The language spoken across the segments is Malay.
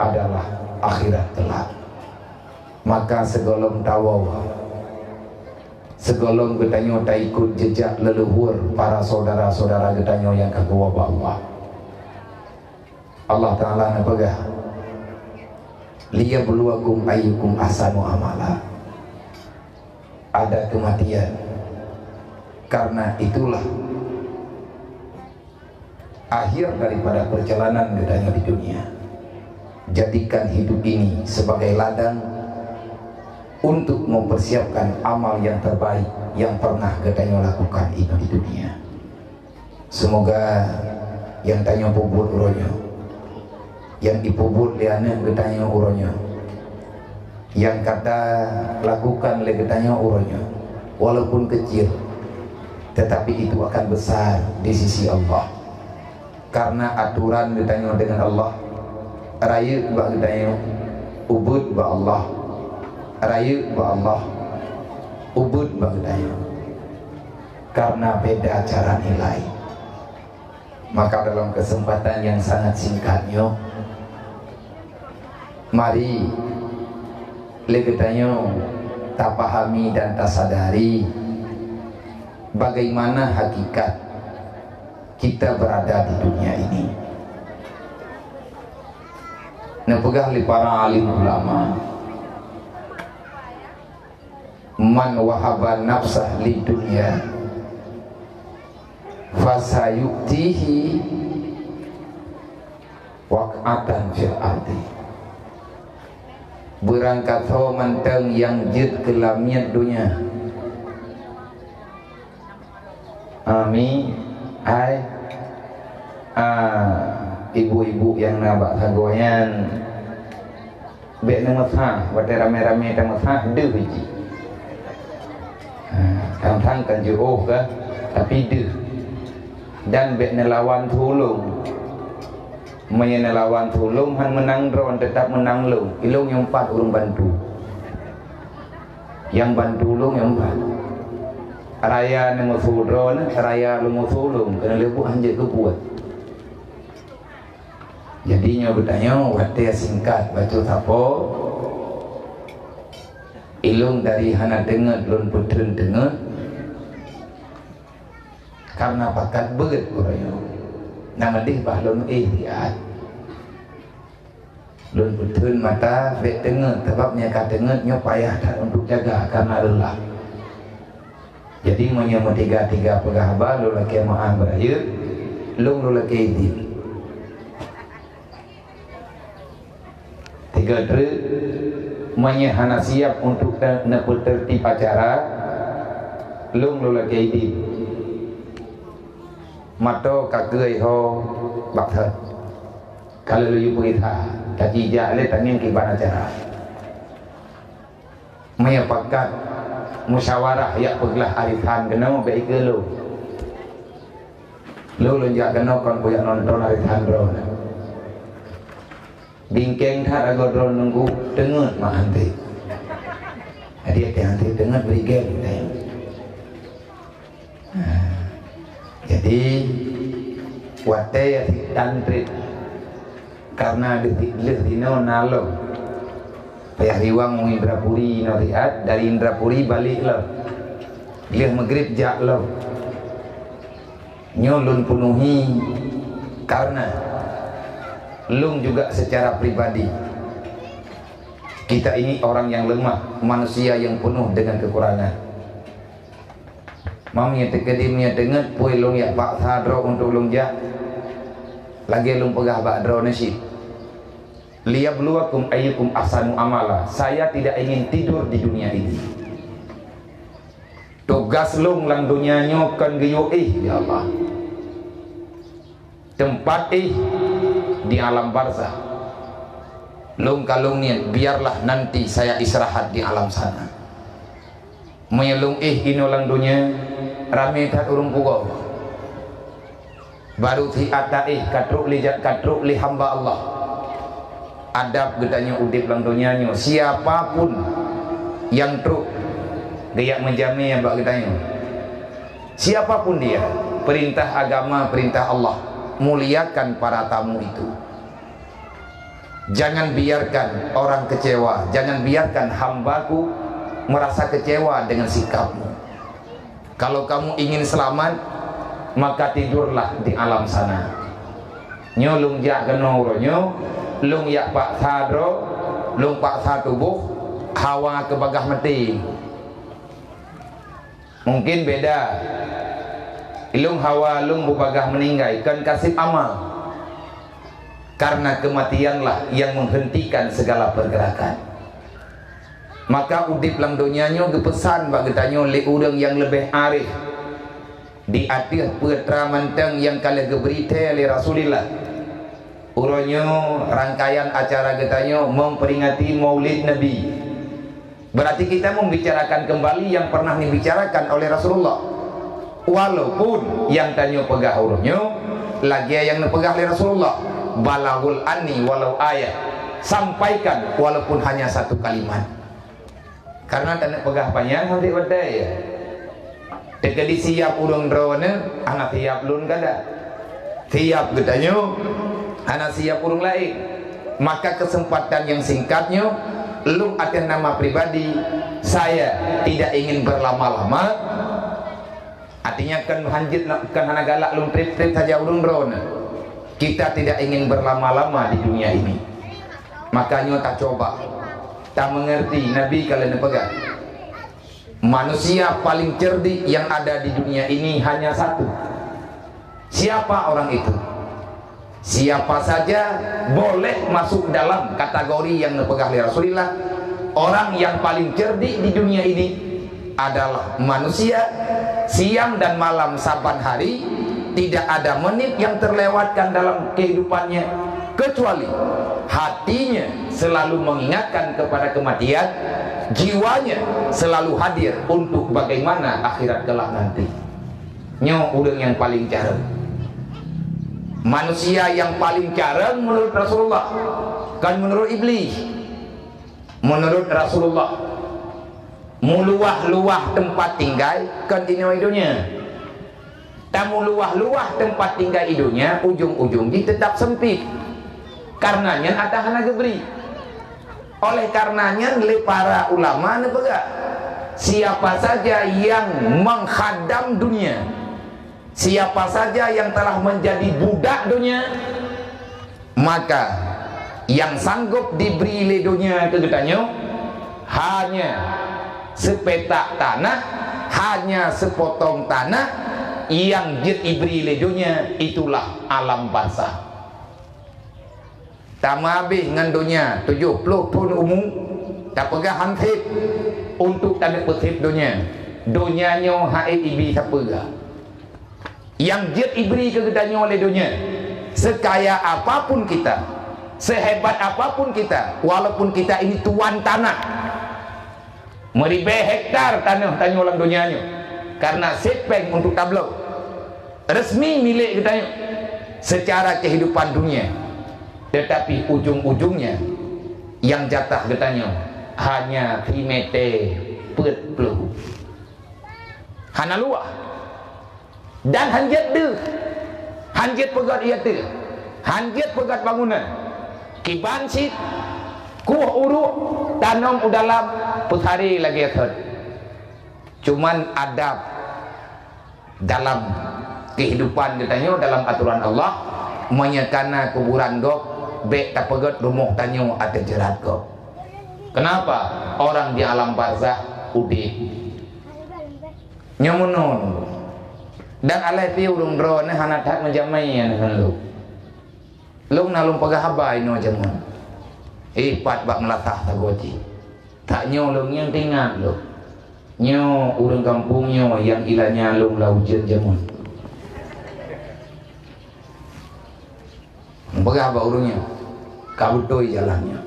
adalah akhirat kelak. Maka segolong tawau, segolong getanyo tak ikut jejak leluhur para saudara-saudara getanyo yang kagua Allah. Allah Ta'ala napagah liyabluwakum ayyukum ahsanu amala. Ada kematian, karena itulah akhir daripada perjalanan getanyo di dunia. Jadikan hidup ini sebagai ladang untuk mempersiapkan amal yang terbaik yang pernah getanyo lakukan itu di dunia. Semoga yang tanyo puput uronyo, yang dipuput liane getanyo uronyo, yang kata lakukan le getanyo uronyo, walaupun kecil tetapi itu akan besar di sisi Allah. Karena aturan getanyo dengan Allah, raya ba getanyo, ubud ba Allah, raya ba Allah, ubud ba getanyo. Karena beda cara nilai. Maka dalam kesempatan yang sangat singkatnya, mari legetanyo tak pahami dan tak sadari bagaimana hakikat kita berada di dunia ini. Nepegah li para alim ulama, man wahaba nafsah li dunia fasayuktihi waq'atan fil ardi. Berangkat ho manteng yang jid kelamiat dunia. Amin. Hai ibu-ibu yang nabak sagoyan bek nama sah, wate rame-rame nama sah deh biji. Kadang kan jauh ke, tapi deh. Dan bek nelawan tulung, nelawan tulung han menang dron tetap menang long. Ilung yang 4 urung bantu, yang bantu long yang 4. Raya nemu sudron, raya lumu sulung, kena lebu anjir ke buat. Jadinya bertanya, wate singkat baca tapo, ilung dari hana dengar, lun putren dengar, karena pakat berat kurang. Nama dia bahlun lihat, lun putren mata, bek dengar, sebabnya kat dengar, nyopayah tak untuk jaga karena lelah. Jadi menyama tiga-tiga pegahaba, lu laki ma'ah berayut, lu laki idin. 3 truk menyahana siap untuk tertib acara, lu laki idin. Mato kakai ho bakhat. Kalau lu perintah, kaki jale tangin kiban acara. Menyapakat musyawarah ya peglah arisan kena baik ke lu lonjak kena kon punya nonton arisan drone bingkeng thar ago drone nunggu dengar mah anti dia nanti dengar beri game jadi wate ya tantri karena dino nalo payah riwang mau Indrapuri noriat, dari Indrapuri balik lo dia maghrib jak lo nyolun penuhi karena lung juga secara pribadi kita ini orang yang lemah, manusia yang penuh dengan kekurangan. Mamnya tekadimnya dengar puai lung ya pak sadro untuk lung jak lagi lung pegah bak dro nasib liyabluwakum ayyukum ahsanu amala. Saya tidak ingin tidur di dunia ini. Tugas lung lang dunianya kan geyo ya Allah. Tempat di alam barzah. Lung kalung niat biarlah nanti saya istirahat di alam sana. Menyelung ino lang dunia rame tat urung pugo. Baru ti ata katruk li hamba Allah. Adab gedanya udip lang dunianya. Siapapun yang truk gayak menjamin yang bak gedanya, siapapun dia, perintah agama, perintah Allah, muliakan para tamu itu. Jangan biarkan orang kecewa, jangan biarkan hambaku merasa kecewa dengan sikapmu. Kalau kamu ingin selamat, maka tidurlah di alam sana. Nyo lung jak kenoro nyo, lung yak pak sadro, lung pak sa tubuh, hawa ke bagah mati. Mungkin beda. Lung hawa lung bubagah meninggai kan kasih amal. Karena kematianlah yang menghentikan segala pergerakan. Maka udip lang dunianyo gepesan bagi tanyo le urang yang lebih arif di atir putra manteng yang kala geberite oleh Rasulullah. Uronyo rangkaian acara getanyo memperingati Maulid Nabi. Berarti kita membicarakan kembali yang pernah dibicarakan oleh Rasulullah. Walaupun yang tanyo pegah uronyo lagi yang nepegah oleh Rasulullah. Balagul anni walau ayat, sampaikan walaupun hanya satu kalimat. Karena tak pegah panjang nanti wadai ya. Dekadi siap urang drone, anak siap lun kada. Siap getanyo, anak siap urang lain. Maka kesempatan yang singkatnya, lu akan nama pribadi, saya tidak ingin berlama-lama. Artinya kan hanjit kan anak galak lun trip-trip saja urang drone. Kita tidak ingin berlama-lama di dunia ini. Makanya tak coba, tak mengerti Nabi kalau nepegang. Manusia paling cerdik yang ada di dunia ini hanya satu. Siapa orang itu? Siapa saja boleh masuk dalam kategori yang nepegang oleh Rasulullah. Orang yang paling cerdik di dunia ini adalah manusia. Siang dan malam saban hari, tidak ada menit yang terlewatkan dalam kehidupannya kecuali hatinya selalu mengingatkan kepada kematian, jiwanya selalu hadir untuk bagaimana akhirat kelak nanti. Nyo udang yang paling jarang. Manusia yang paling jarang menurut Rasulullah, kan menurut iblis. Menurut Rasulullah, muluah-luah tempat tinggal kan ini hidupnya. Tamu luah-luah tempat tinggal hidupnya, ujung-ujungnya tetap sempit. Karenanya ada hana gebri. Oleh karenanya oleh para ulama nepega, siapa saja yang menghadam dunia, siapa saja yang telah menjadi budak dunia, maka yang sanggup diberi le dunia kegetanyo hanya sepetak tanah, hanya sepotong tanah. Yang jid ibri ledonya itulah alam barzah. Tama habis dengan dunia 70 tahun umum tak pegah hantip untuk tanda petip dunia. Dunianya haid ibri tak pegah. Yang jid ibri kegedannya oleh dunia, sekaya apapun kita, sehebat apapun kita, walaupun kita ini tuan tanah, meribe hektar tanah tanya ulang dunianya, karena setpeng untuk tablo resmi milik kita secara kehidupan dunia, tetapi ujung-ujungnya yang jatah katanya hanya krimete petpluh hana luah dan hanjat deh, hanjat pegat ia tu, hanjat pegat bangunan kibansit kuh uruk tanam udalam puthari lagi akhir. Cuman adab dalam kehidupan katanya, dalam aturan Allah, menyekana kuburan gok bek tak pegat rumah tanyo ada jerat gok. Kenapa? Orang di alam barzah udih nyamunon dan alai pi urung drone hana tak menjamai an lu lung nalung pegah habai no jamun pat bak melatah tagoji tak nyolong yang tinggal lu nyo urang kampungnya yang ilanya lung laujen jamun pegah ba urungnya kabutoi jalannya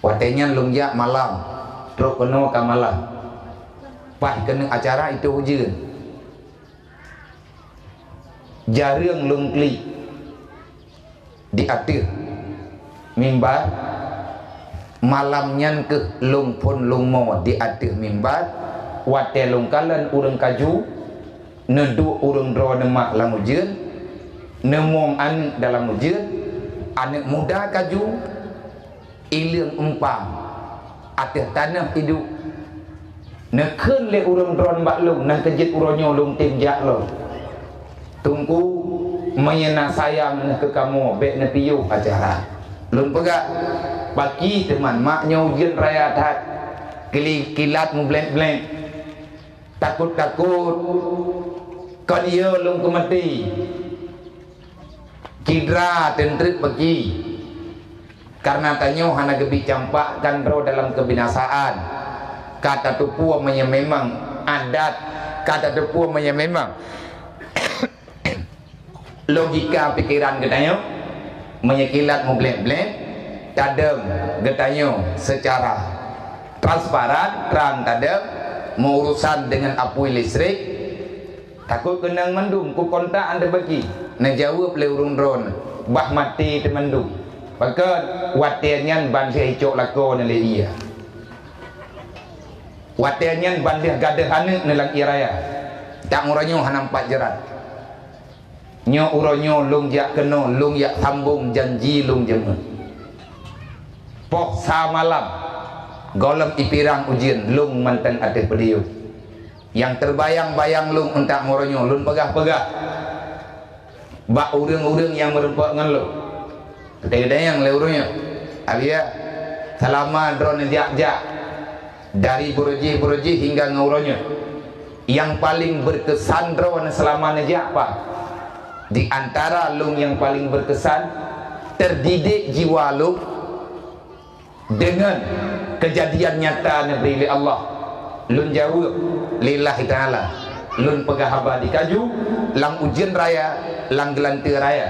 watenya lung jak malam truk penuh ka malam pas kena acara itu hujan jarang lung klik diatir mimbar malamnya ke lung pun lung mo diatir mimbar wate lung kalan urang kaju nedu urang dro demak lamu jeun nemong an dalam ujian anak muda kaju yang empang atas tanah hidup nekun le urang dron bak long nang kejit uronyo long tim jak lo tunggu menyena sayang ke kamu bek ne piyu acara lun pegak bagi teman maknya ujian raya tat kilat mu blend takut kon iyo long kemati kidra tentrik bagi karena tanyo hana gebi campak kan ro dalam kebinasaan kata tupu memang adat kata tupu memang logika pikiran getanyo menyekilat mu blend tadem getanyo secara transparan terang tadem mau urusan dengan apu listrik takut kenang mendung ku kontak anda bagi nak jawab le urung drone bah mati temendung bahkan watianyan ban sia hicok lako nele iya watianyan ban dia gadah hane nelang iraya tak nguranyo hanampat jerat nyo uronyo lung jak keno lung yak sambung janji lung jeme pok sa malam golem ipirang ujian lung mantan ate pediu yang terbayang-bayang lung entak nguranyo lung pegah-pegah bak urang-urang yang merempak ngan lu kedai-kedai yang leurunya alia selama drone jak-jak dari buruji hingga ngauronya yang paling berkesan drone selama nejak apa di antara lung yang paling berkesan terdidik jiwa lung dengan kejadian nyata negeri Allah lun jawab lillahi ta'ala lun pegah haba di kaju lang ujian raya lang gelantir raya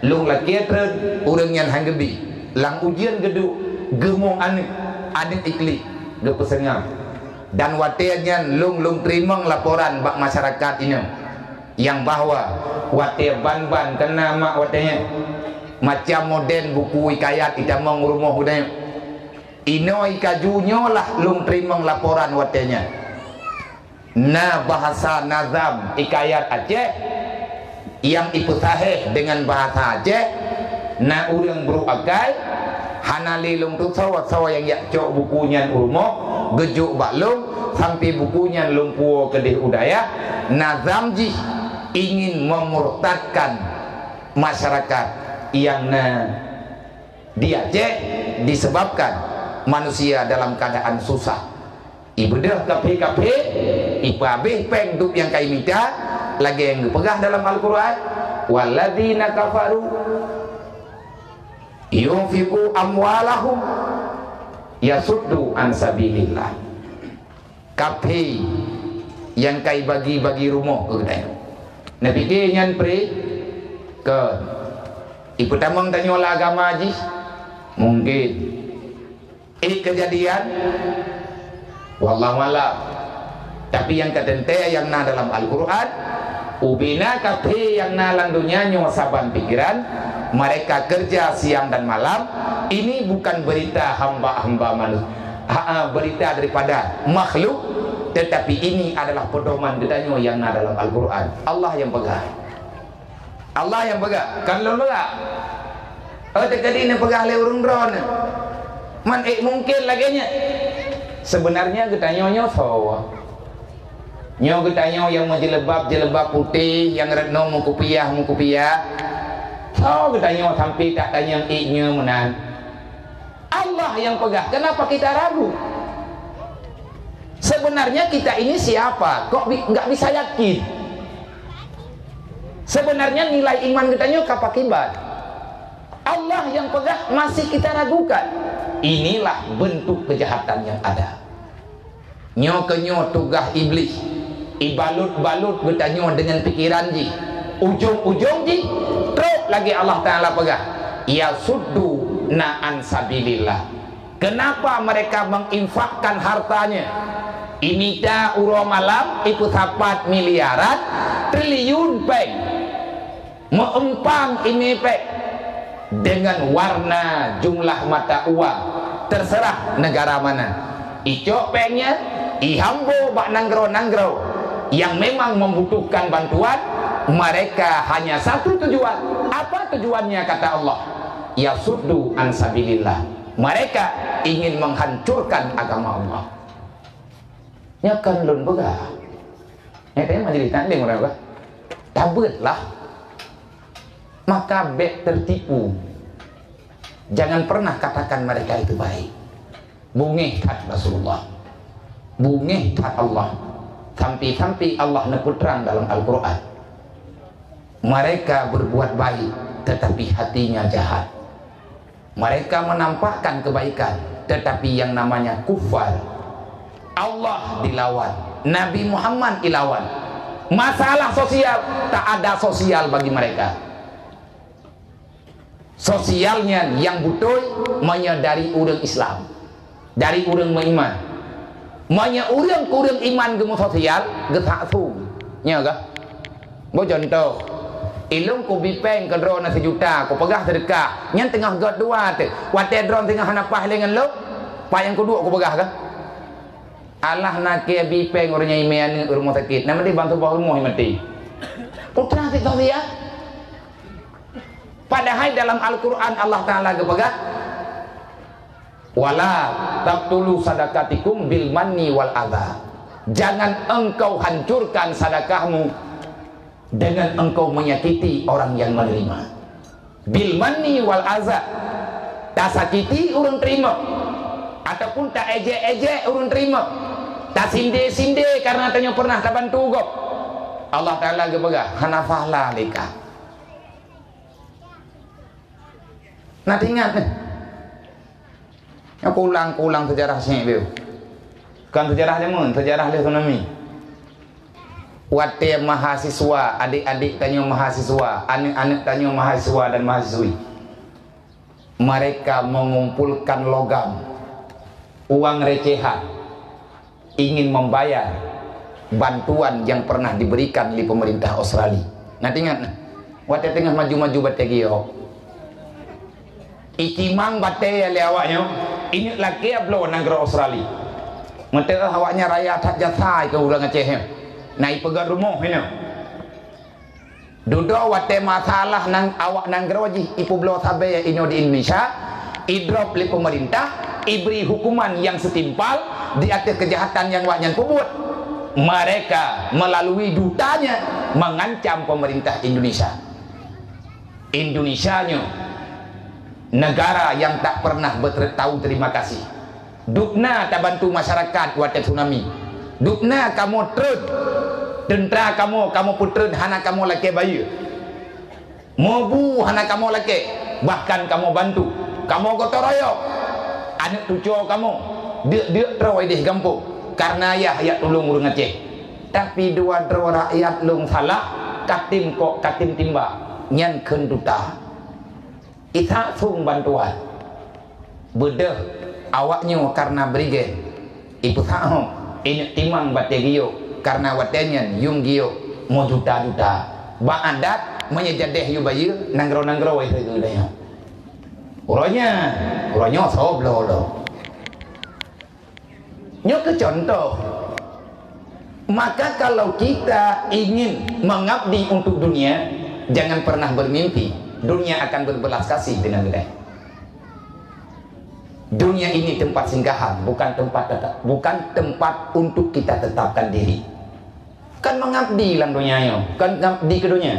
lung laki tren urang yang hanggebi lang ujian gedu gemong anik ikli ge pesengam dan watiannya lung terima laporan bak masyarakat ini yang bahwa watia ban kena mak watianya macam modern buku hikayat itamang rumah udanya ino ikajunyo lah lung terima laporan watianya na bahasa nazam hikayat Aceh yang iputaheh dengan bahasa Aceh na urang bro agai hanali lung tu sawa yang yak cok bukunya urmo gejuk baklung sampai bukunya lung puo kedih udaya nazamji ingin memurtadkan masyarakat yang di Aceh disebabkan manusia dalam keadaan susah ibadah kape ipabih peng dup yang kai minta lagi yang dipegah dalam Al-Quran walladzina kafaru yunfiqu amwalahum yasuddu an sabilillah kape yang kai bagi rumah ke kedai nabi ke nyan pre ke ibu tamang tanyola agama haji mungkin ini kejadian wallahu alam tapi yang ketente yang na dalam Al-Quran ubina kape yang na landunya nyo saban pikiran mereka kerja siang dan malam ini bukan berita hamba-hamba manusia berita daripada makhluk tetapi ini adalah pedoman gedanyo yang na dalam Al-Quran Allah yang pegang kan lo pegang tadi ini pegang le urung drone man mungkin laginya sebenarnya getanyo sawa nyo getanyo yang mau jelebab putih yang retno mau kupiah so getanyo sampai tak tanya iknya menan Allah yang pegang kenapa kita ragu sebenarnya kita ini siapa kok nggak bisa yakin sebenarnya nilai iman getanyo kapakibat Allah yang pegang masih kita ragukan inilah bentuk kejahatan yang ada nyo tugah iblis ibalut-balut getanyo dengan pikiran ji ujung-ujung ji terus lagi Allah Ta'ala pegang ya suddu na'an sabilillah kenapa mereka menginfakkan hartanya ini dah uro malam ikut 4 miliaran triliun peng mengempang ini peng dengan warna jumlah mata uang terserah negara mana icok pengnya ihambo bak nanggro yang memang membutuhkan bantuan mereka hanya satu tujuan apa tujuannya kata Allah ya suddu an sabilillah Mereka ingin menghancurkan agama Allah. Nya kan lun begah. Nya teh majlis tanding orang bah. Tabutlah. Maka bek tertipu. Jangan pernah katakan mereka itu baik. Bungih tat Rasulullah. Bungih tat Allah. Sampai-sampai Allah nebut terang dalam Al-Quran. Mereka berbuat baik, tetapi hatinya jahat. Mereka menampakkan kebaikan, tetapi yang namanya kufar. Allah dilawan, Nabi Muhammad dilawan. Masalah sosial, tak ada sosial bagi mereka. Sosialnya yang betul menyadari orang Islam, dari orang beriman. Manya orang kurang iman gemu sosial getak tu nya kah bo contoh ilung ku bipeng ke drone sejuta ku pegah sedekah nyan tengah god dua tu wate drone tengah napah lengan lo pa yang kedua ku pegah kah Allah nak ke bipeng orangnya iman rumah sakit nama dia bantu bawa rumah mati putra sosial padahal dalam Al-Quran Allah Ta'ala kepegah wala taqtulu sadaqatikum bil manni wal adha. Jangan engkau hancurkan sedekahmu dengan engkau menyakiti orang yang menerima. Bil manni wal adha. Tak sakiti urang terima ataupun tak ejek-ejek urang terima. Tak sinde-sinde karena tanya pernah tak bantu gop. Allah Taala gebegah hanafah lalika. Nanti ingat aku ulang sejarah sini dia. Kan sejarah zaman, sejarah le tsunami. Wate mahasiswa, adik-adik tanya mahasiswa, anak-anak tanya mahasiswa dan mahasiswi. Mereka mengumpulkan logam, uang recehan, ingin membayar bantuan yang pernah diberikan oleh pemerintah Australia. Nanti ingat, wate tengah maju-maju bategio. Ikimang bate le awaknya ini lagi ablo negara Australia. Mentera awaknya raya tak jasai ke ulang Aceh. Naik pegang rumah ini. Duduk wate masalah nang awak nang geroji ipu blo sabe ini di Indonesia. Idrop li pemerintah, iberi hukuman yang setimpal di atas kejahatan yang awaknya kubut. Mereka melalui dutanya mengancam pemerintah Indonesia. Indonesianya negara yang tak pernah bertahu terima kasih. Dukna tak bantu masyarakat waktu tsunami. Dukna kamu terus tentera kamu putera hana kamu laki bayi. Mobu hana kamu laki. Bahkan kamu bantu. Kamu gotong royong. Anak cucu kamu dia terus di kampung karena ayah tolong urang Aceh. Tapi dua rakyat lung salah katim timba nyan kenduta. Kita sung bantuan bedah awaknya karena berigen ibu tahu ini timang bategio karena watenya yung gio mau juta-juta ba adat menyejadeh yu bayi nanggro-nanggro itu daya uranya soblo lo nyok ke contoh maka kalau kita ingin mengabdi untuk dunia jangan pernah bermimpi dunia akan berbelas kasih dengan kita. Dunia ini tempat singgahan, bukan tempat untuk kita tetapkan diri. Kan mengabdi dalam dunia, kan mengabdi ke dunia.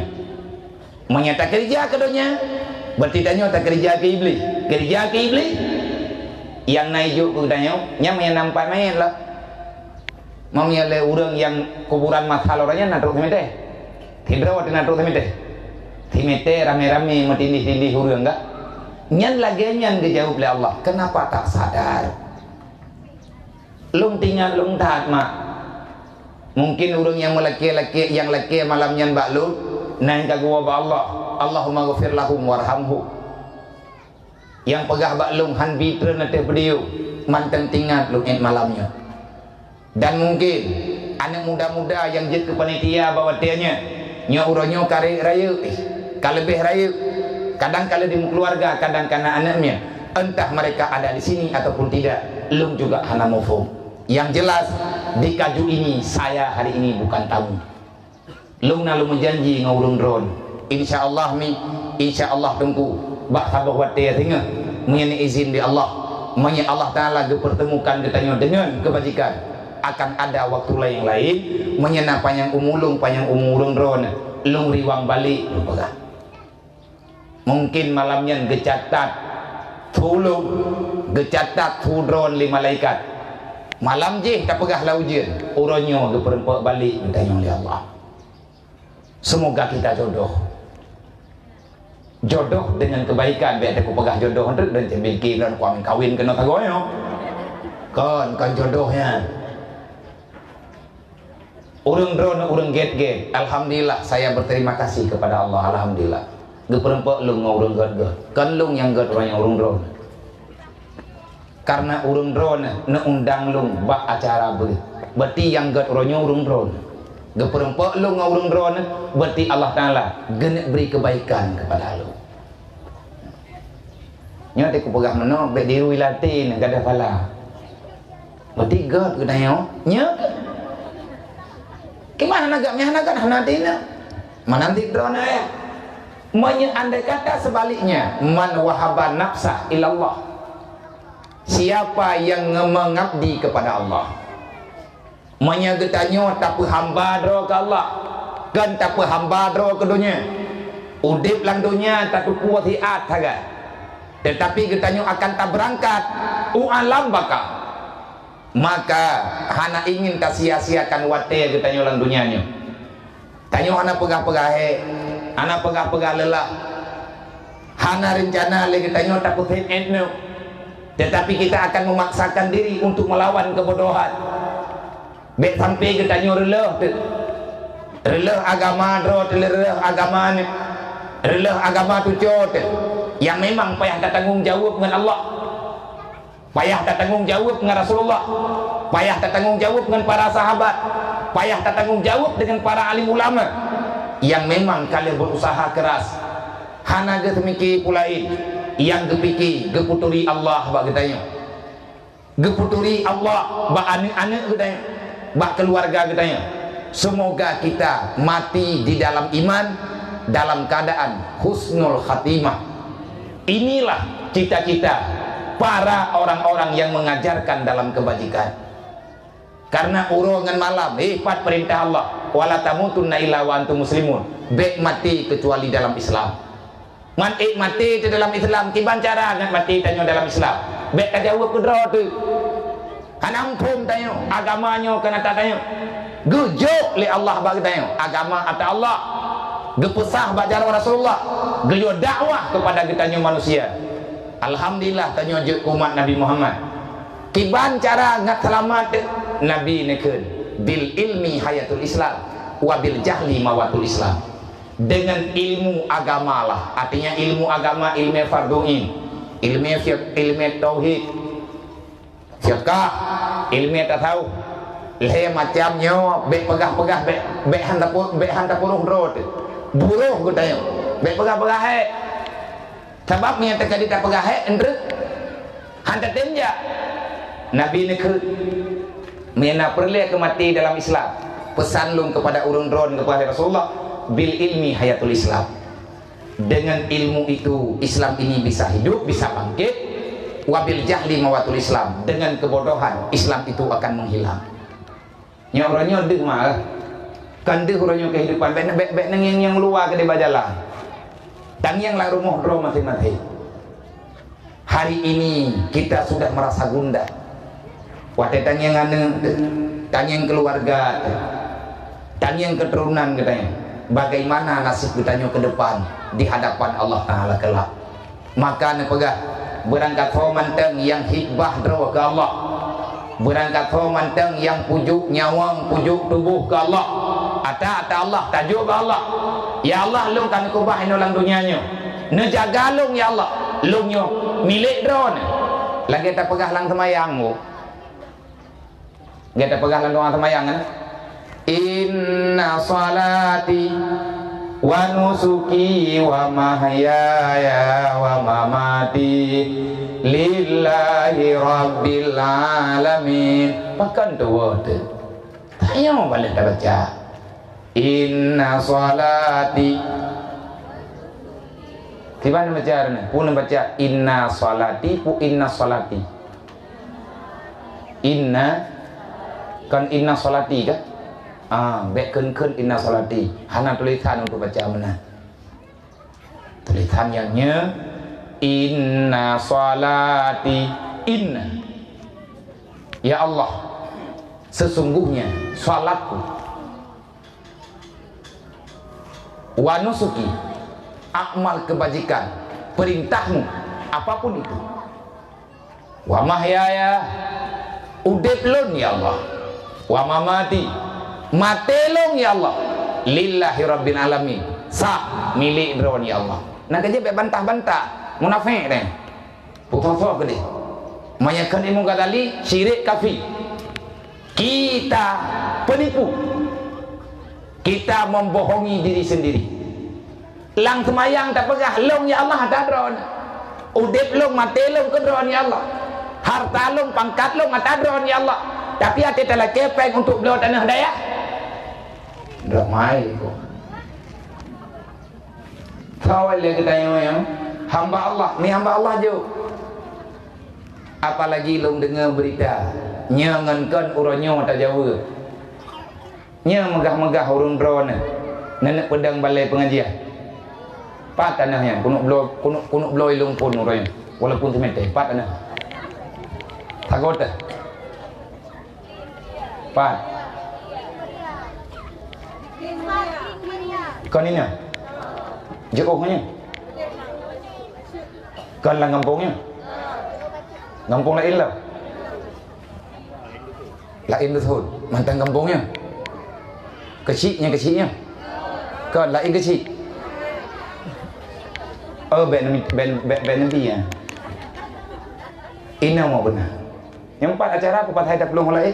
Menyata kerja ke dunia, berarti tanya tak kerja ke iblis. Kerja ke iblis, yang naik juk ke dunia, yang nampak main lah. Mamnya le orang yang kuburan masal orangnya natruk semete. Tidak waktu natruk semete. Timete rame-rame matindih-tindih hurang enggak nyan lagi nyan dijawab oleh Allah kenapa tak sadar lung tinggal lung taat mak mungkin orang yang laki-laki yang laki malam nyan bak lung naik ke gua Allah Allahumma ghafir lahum warhamhu yang pegah bak lung han bitra nate beliau mantan tinggal lung malamnya dan mungkin anak muda-muda yang jid ke panitia bawa tianya nya uranyo kare raya lebih raya kadang kala di keluarga kadang karena anaknya entah mereka ada di sini ataupun tidak lum juga hana mufum yang jelas di kaju ini saya hari ini bukan tamu lum nalu menjanji ngurung drone insyaallah tunggu bak sabah wate tengah mengenai izin di Allah Manya Allah Ta'ala pertemukan katanya dengan kebajikan, akan ada waktu lain-lain menyena panjang umulung ron lung riwang balik lupa. Mungkin malamnya gecatat tulung gecatat tudron li malaikat malam je tak pegah laujian uronyo geperempak balik katanya oleh Allah. Semoga kita jodoh dengan kebaikan. Biar aku pegah jodoh untuk dan cemilki dan kawin kena tagoyo kan jodohnya. Urang drone urang get. Alhamdulillah saya berterima kasih kepada Allah. Alhamdulillah. Geperempak lung urang get. Kan lung yang get orang yang urang drone. Karena urang drone ne undang lung bak acara beri. Berarti yang get orangnya urang drone. Geperempak lung urang drone berarti Allah Taala genek beri kebaikan kepada lung. Nya aku pegah meno bek diru latin gada pala. Berarti get gedanya nya gimana nagamnya hanatina menanti drone ya. Andai kata sebaliknya, man wahaba nafsah ilallah, siapa yang mengabdi kepada Allah, menyagetanyo tak hamba dro ke Allah kan tak hamba dro ke dunia udip lang dunia tak kuat hiat haga, tetapi getanyo akan tak berangkat alam baka. Maka hana ingin sia-siakan wate getanyo lang dunianya. Tanyo hana pegah-pegah hana pegah-pegah lelah, hana rencana lagi tanyo takut no. Tetapi kita akan memaksakan diri untuk melawan kebodohan. Bek sampai getanyo relah agama dro, relah agama tujuh yang memang payah tak tanggung jawab dengan Allah, payah tak tanggung jawab dengan Rasulullah, payah tak tanggung jawab dengan para sahabat, payah tak tanggung jawab dengan para alim ulama yang memang kalian berusaha keras. Hana ge temiki pulain yang gepiki geputuri Allah bak getanya, geputuri Allah bak anak-anak getanya, bak keluarga getanya. Semoga kita mati di dalam iman, dalam keadaan husnul khatimah. Inilah cita-cita para orang-orang yang mengajarkan dalam kebajikan. Karena urongan malam pat perintah Allah, wala tamutunna illa wa antum muslimun, bek mati kecuali dalam Islam. Man mati di dalam Islam kiban cara ngat mati tanyo dalam Islam, bek ka jawab kedro tu hanampum tanyo agamanya kana tanyo gujuk li Allah bagi tanyo agama atau Allah gepesah bak jalan Rasulullah geyo dakwah kepada getanyo manusia. Alhamdulillah tanyo je umat Nabi Muhammad kiban cara ngat selamat Nabi neken bil ilmi hayatul Islam wa bil jahli mawatul Islam. Dengan ilmu agama lah, artinya ilmu agama, ilmu farduin, ilmu tauhid, fiqh, ilmu tasawuf, leh macamnya bek pegah-pegah bek handa puruh rod buruh gutanya bek pegah-pegah sebabnya terkadang tak pegah endre handa temja Nabi neken mena perlu kemati dalam Islam. Pesan lung kepada urun dron kepada Rasulullah bil ilmi hayatul Islam. Dengan ilmu itu Islam ini bisa hidup, bisa bangkit. Wabil jahli mawatul Islam. Dengan kebodohan Islam itu akan menghilang. Nyoranya deh mah kan deh orangnya kehidupan bek neng yang luar ke depan jalan tang yang lah rumah dro mati-mati. Hari ini kita sudah merasa gundah. Wate tang yang ane, tang yang keluarga, tang yang keturunan katanya. Bagaimana nasib kita ke depan di hadapan Allah Ta'ala kelak. Maka nepegah berangkat manteng yang hikbah dro ke Allah, berangkat manteng yang pujuk nyawang pujuk tubuh ke Allah, ata Allah tajuk ke Allah. Ya Allah lung kan kubah inolang dunianya nejaga lung ya Allah lungnya milik drone lagi kita pegah lang semayang kita pegah lang doang semayang kan. Inna salati wa nusuki wa mahyaya wa mamati lillahi rabbil alamin. Pakan tu word tanya balik tak baca inna salati di mana baca ni pun baca inna salati pu inna salati Inna kan inna salati kah? Baik kun inna salati. Hana tulisan untuk baca mana? Tulisan yang nya inna salati inna. Ya Allah, sesungguhnya salatku wa nusuki, amal kebajikan, perintahmu apapun itu, wa mahyaya, udip lun ya Allah, wa mamati, matelong ya Allah, lillahi rabbil alamin, sah milik dron ya Allah. Nak kerja bantah-bantah munafik deh, putus-putus ke dia mayakan ilmu kadali syirik kafir. Kita penipu, kita membohongi diri sendiri. Lang semayang tak pegah long ya Allah ada dron, udip long mati long ke dron ya Allah, harta long pangkat long ada dron ya Allah, tapi hati telah kepeng untuk beliau tanah daya ramai kok. Tahu lagi kita yang hamba Allah ni, hamba Allah je. Apalagi long dengar berita nyangankan uranyo tak Jawa, nya megah-megah urun drone nenek pedang balai pengajian pat tanahnya kunuk blow ilung pun urangnya walaupun semete pat tanah takut pat kan ini jauhnya kan lah kampungnya, kampung lain lah, lain betul mantan kampungnya, kecilnya kan lain kecil. Ben nanti ya ini mau benar yang empat acara apa hai tak belum mulai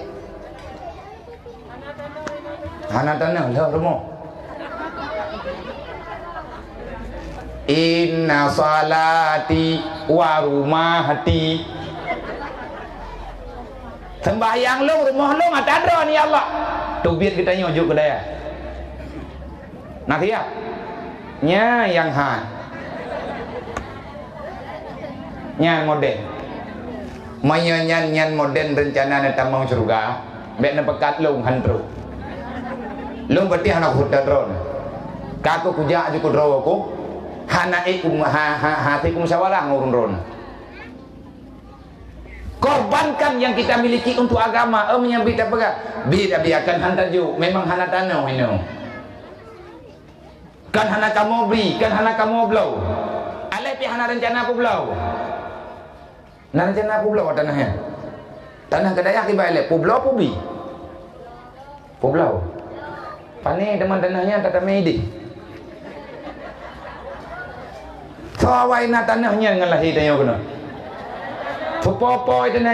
hana tanah lah rumah inna salati wa rumahati, sembahyang lu rumah lu ada drone ya Allah tu biar kita nyujuk ke daya nanti ya nya yang han nyan modern nyan modern rencana nak mau surga bet na pekat lung hantru lung berarti anak hutan drone kaku kujak juku draw aku hana ikum hati kum sawalah ngurun drone. Korbankan yang kita miliki untuk agama. Menyambit apa? Bida biarkan hantar ju. Memang hana tanah ini. Kan hana kamu beri, kan hana kamu belau. Alai pi hana rencana aku belau. Nah rencana aku belau tanahnya. Tanah kedaya ki baile, pu belau pu bi. Pu belau. Pane teman tanahnya tata medi. Sawai na tanahnya dengan lahir tanya kena. Popo itu na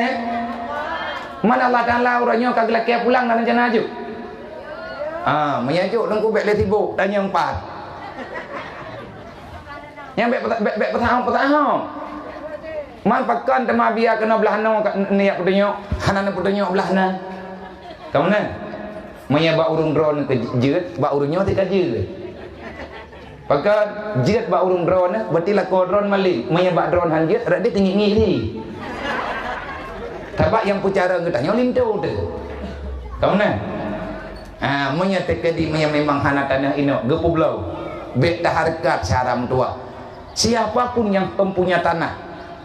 mana Allah Taala orangnya kagak laki pulang dan rencana aju. Menyajuk dan kubek le sibuk tanya empat. Yang bek petang. Man pakan tema biar kena belah no niat putunyo, hanan putunyo belah na. Kamu na? Menyabak urung drone ke jeut, bak urunyo tidak jeut. Pakan jeut bak urung drone, berarti lah ko drone malik. Menyabak drone han jeut, rak dia tinggi ngili. Tabak yang pucara ngetanya lintu tu. Tahu na? Menyatakan di memang hana tanah ino gepu belau. Bet harkat syaram tua. Siapapun yang mempunyai tanah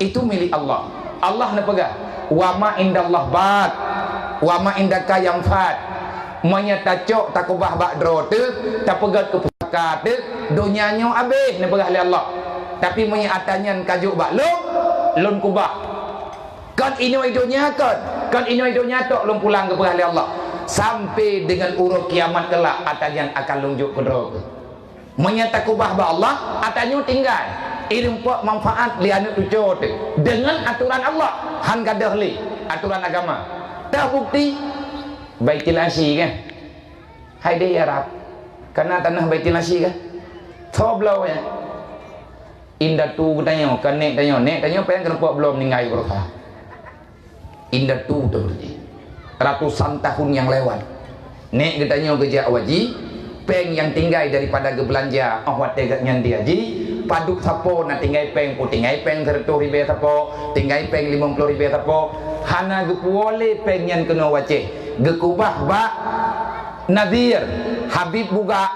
itu milik Allah. Allah nak pegang. Wa ma indallah bad. Wa ma indaka yang fat. Menyatacok takubah bak dro tu, tak pegat ke pusaka tu, dunianya habis nak pegang oleh Allah. Tapi menyatanyan kajuk bak lun kubah. Kan ini hidupnya kan ini hidupnya tok lung pulang ke oleh Allah. Sampai dengan urut kiamat kelak atanyan akan lunjuk ke neraka. Menyata kubah ba Allah atannya tinggal. Ilmu manfaat lianu tujuh dengan aturan Allah han gadah li aturan agama. Tak bukti Baitul Asi kan. Hai dia Arab. Karena tanah Baitul Asi kan. Toblau ya. Indah tu tanya kan nek tanya pengen kenapa belum meninggal berkah. Indah tu berarti ratusan tahun yang lewat. Nek katanya kerja waji, peng yang tinggal daripada ke belanja, awat tegaknya dia. Jadi paduk sapo nak tinggal peng 30,000 sapo, tinggal peng 50,000 sapo. hana gepuole pengen kena waceh gekubah ba Nadir Habib buka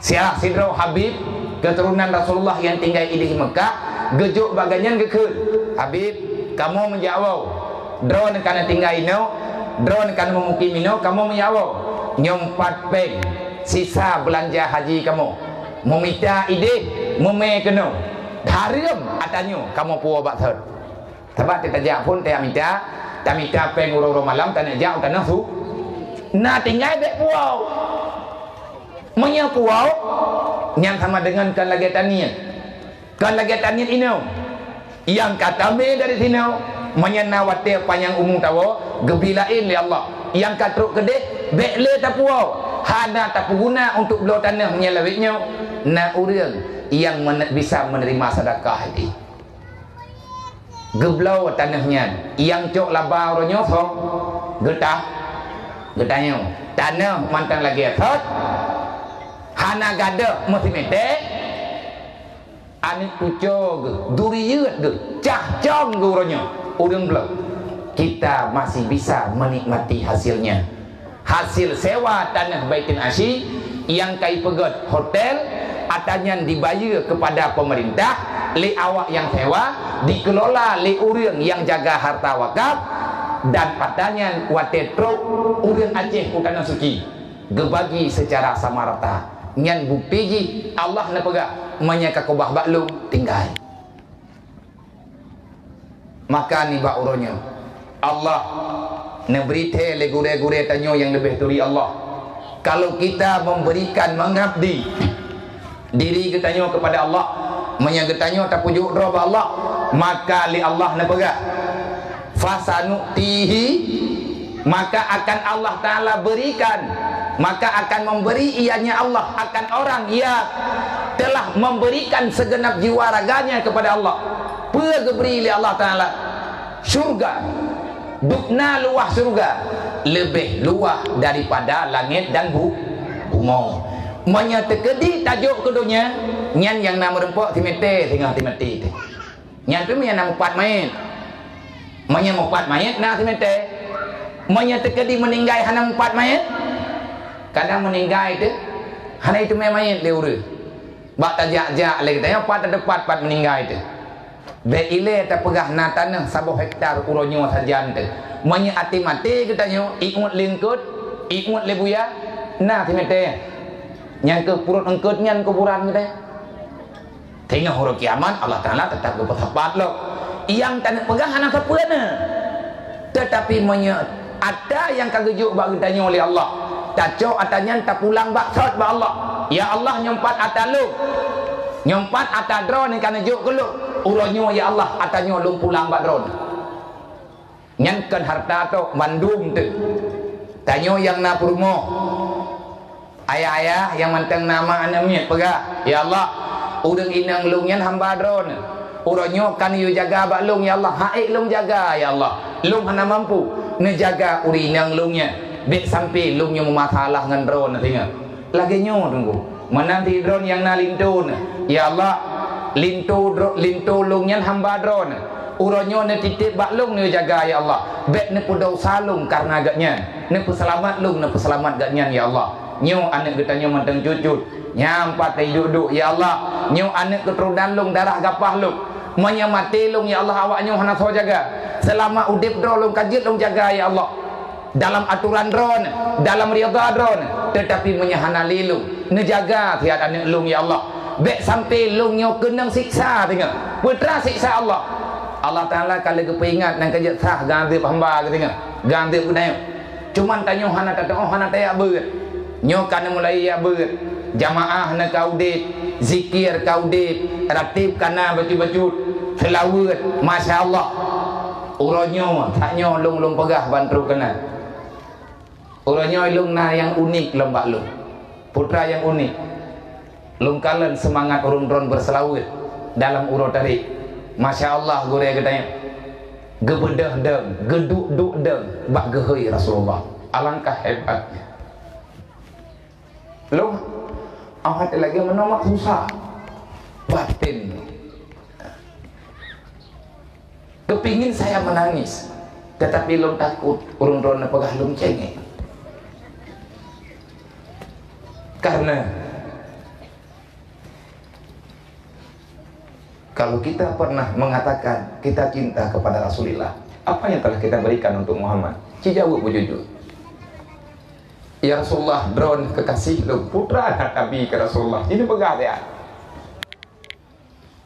siapa sidro Habib keturunan Rasulullah yang tinggal di Mekah gejuk baganyan gekut Habib kamu menjawab drone kana tinggal ino drone kana memukim ino kamu menjawab nyompat peng sisa belanja haji kamu memita ide meme kena dharim atanyo kamu puwa bathar tabat tajak pun tak minta peng uro malam tanah jauh tanah su na tinggal dek puau menya puau yang sama dengan kan lagi tanian ino yang kata me dari sini menya nawate panjang umum tawo gebilain li Allah yang katruk kedeh bekle ta puau hana tak guna untuk belau tanah menyelawitnya na urang yang bisa menerima sedekah ini geblau tanahnya yang cok labau ronyo thong getahnya tanah mantan lagi thot hana gada mesti mete anik pucuk duriyut ge cah cong ronyo urang belau kita masih bisa menikmati hasilnya hasil sewa tanah Baitul Asy yang kai pegot hotel atanya dibayar kepada pemerintah li awak yang sewa dikelola li urang yang jaga harta wakaf dan patanya wate truk urang Aceh ku tanah suci gebagi secara sama rata nyan bukti ji Allah na pegak menyaka kobah baklum tinggal maka ni ba uronya Allah neberi le gure-gure tanyo yang lebih dari Allah. Kalau kita memberikan mengabdi diri kita kepada Allah, menyagetanyo tak pujuk rob Allah, maka li Allah na pegak fasanutihi maka akan Allah Taala berikan, maka akan memberi ianya Allah akan orang yang telah memberikan segenap jiwa raganya kepada Allah. Beri li Allah Taala syurga dukna luah surga lebih luah daripada langit dan bumi menyatekedi tajuk kedunya nyan yang nama rempok timete tinggal timeti nyan tu yang nama 4 mayit menya 4 mayit nah timete menyatekedi meninggal hana 4 mayit kadang meninggal itu hana itu mayit leure bak tajak-jak lagi tanya 4 ada 4 meninggal itu beile ta pegah na tanah 1 hektar uronyo sajan te manya ati mati katanya ikut lingkut ikut lebuya nah timete yang ke purut engkut nyan kuburan kita tengah huruf kiamat Allah Taala tetap berpendapat lo yang tanah pegang anak sapana tetapi manya ada yang kagejuk bagi tanya oleh Allah taco atanya tak pulang baksat ba Allah ya Allah nyompat atalu nyompat atadron yang kana juk keluk uronyo ya Allah atanya lum pulang badron nyankan harta tu bandum tu tanyo yang na purmo ayah-ayah yang manteng nama anamnya pegah ya Allah udang inang lung nyan hamba dron uronyo kan yu jaga bak lung ya Allah haik lung jaga ya Allah lung hana mampu nejaga urinang lungnya bek sampai lungnya memasalah ngan dron tengah lagi nyo tunggu menanti dron yang na lintun ya Allah lintu lungnya hamba dron uronyo ne titip baklung ne jaga ya Allah bek ne pudau salung karena agaknya ne peselamat lung ne peselamat gaknya ya Allah nyu anak kita nyu manteng cucut nyampat duduk ya Allah nyu anak keturunan lung darah gapah lung menyamati lung ya Allah awak nyu hana so jaga selama udip dron lung kajit lung jaga ya Allah dalam aturan dron dalam riyadha dron tetapi menyahana lilung ne jaga tiad anak lung ya Allah bek sampai lungnya kena siksa tengok putra siksa Allah Allah Taala kalau kepingat nang kejat sah ganti hamba ke tengok ganti budaya cuman tanyo hana kata oh hana taya beut nyo kana mulai ya beut jamaah na kaudit zikir kaudit ratib kana bacu-bacu selawat masyaallah uronyo taknyo lung pegah bantru kena uronyo lung na yang unik lembak lung putra yang unik lungkalan semangat urung dron berselawat dalam uro tarik Masya Allah gure katanya gebedah deng geduk deng bak gehoi Rasulullah alangkah hebatnya lu awak lagi menolak susah batin Kepingin saya menangis, tetapi lom takut urung drone pegah lom cengeng. Karena kalau kita pernah mengatakan kita cinta kepada Rasulullah, apa yang telah kita berikan untuk Muhammad? Cijawab jujur. Ya Rasulullah, drone kekasih lu, putra anak Nabi ke Rasulullah. Ini pegah dia.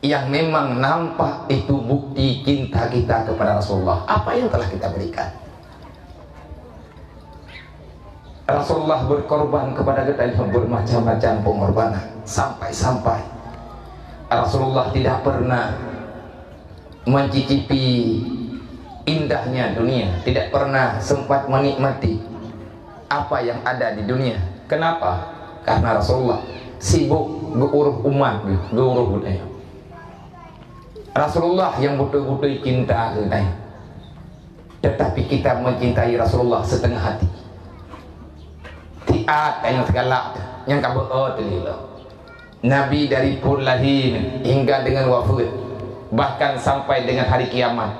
Yang memang nampak itu bukti cinta kita kepada Rasulullah. Apa yang telah kita berikan? Rasulullah berkorban kepada kita bermacam-macam pengorbanan. Sampai-sampai Rasulullah tidak pernah mencicipi indahnya dunia, tidak pernah sempat menikmati apa yang ada di dunia. Kenapa? Karena Rasulullah sibuk beruruh umat, beruruh budaya. Rasulullah yang betul-betul cinta budaya. Tetapi kita mencintai Rasulullah setengah hati. Tiat yang segala yang kabar Nabi dari pun lahir hingga dengan wafat, bahkan sampai dengan hari kiamat,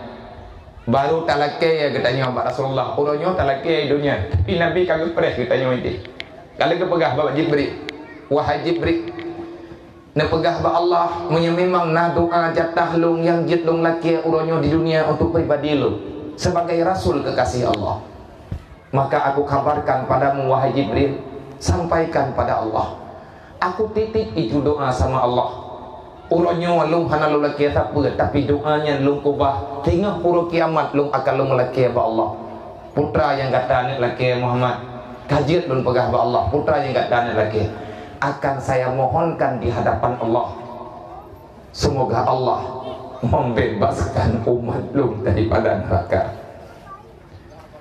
baru talakai ya katanya Mbak Rasulullah. Orangnya talakai dunia, tapi Nabi kagak pernah katanya ini. Kalau kepegah bawa Jibril, wahai Jibril, na pegah ba Allah memang na doa jatah long yang jit long laki orangnya di dunia untuk pribadi lo sebagai Rasul kekasih Allah. Maka aku kabarkan padamu wahai Jibril, sampaikan pada Allah, aku titip itu doa sama Allah. Urangnya lung hana lu laki apa, tapi doanya lung kubah hingga huru kiamat lung akan lung laki ba Allah. Putra yang kata ni laki Muhammad, kajiat lung pegah ba Allah. Putra yang kata ni laki akan saya mohonkan di hadapan Allah, semoga Allah membebaskan umat lung daripada neraka.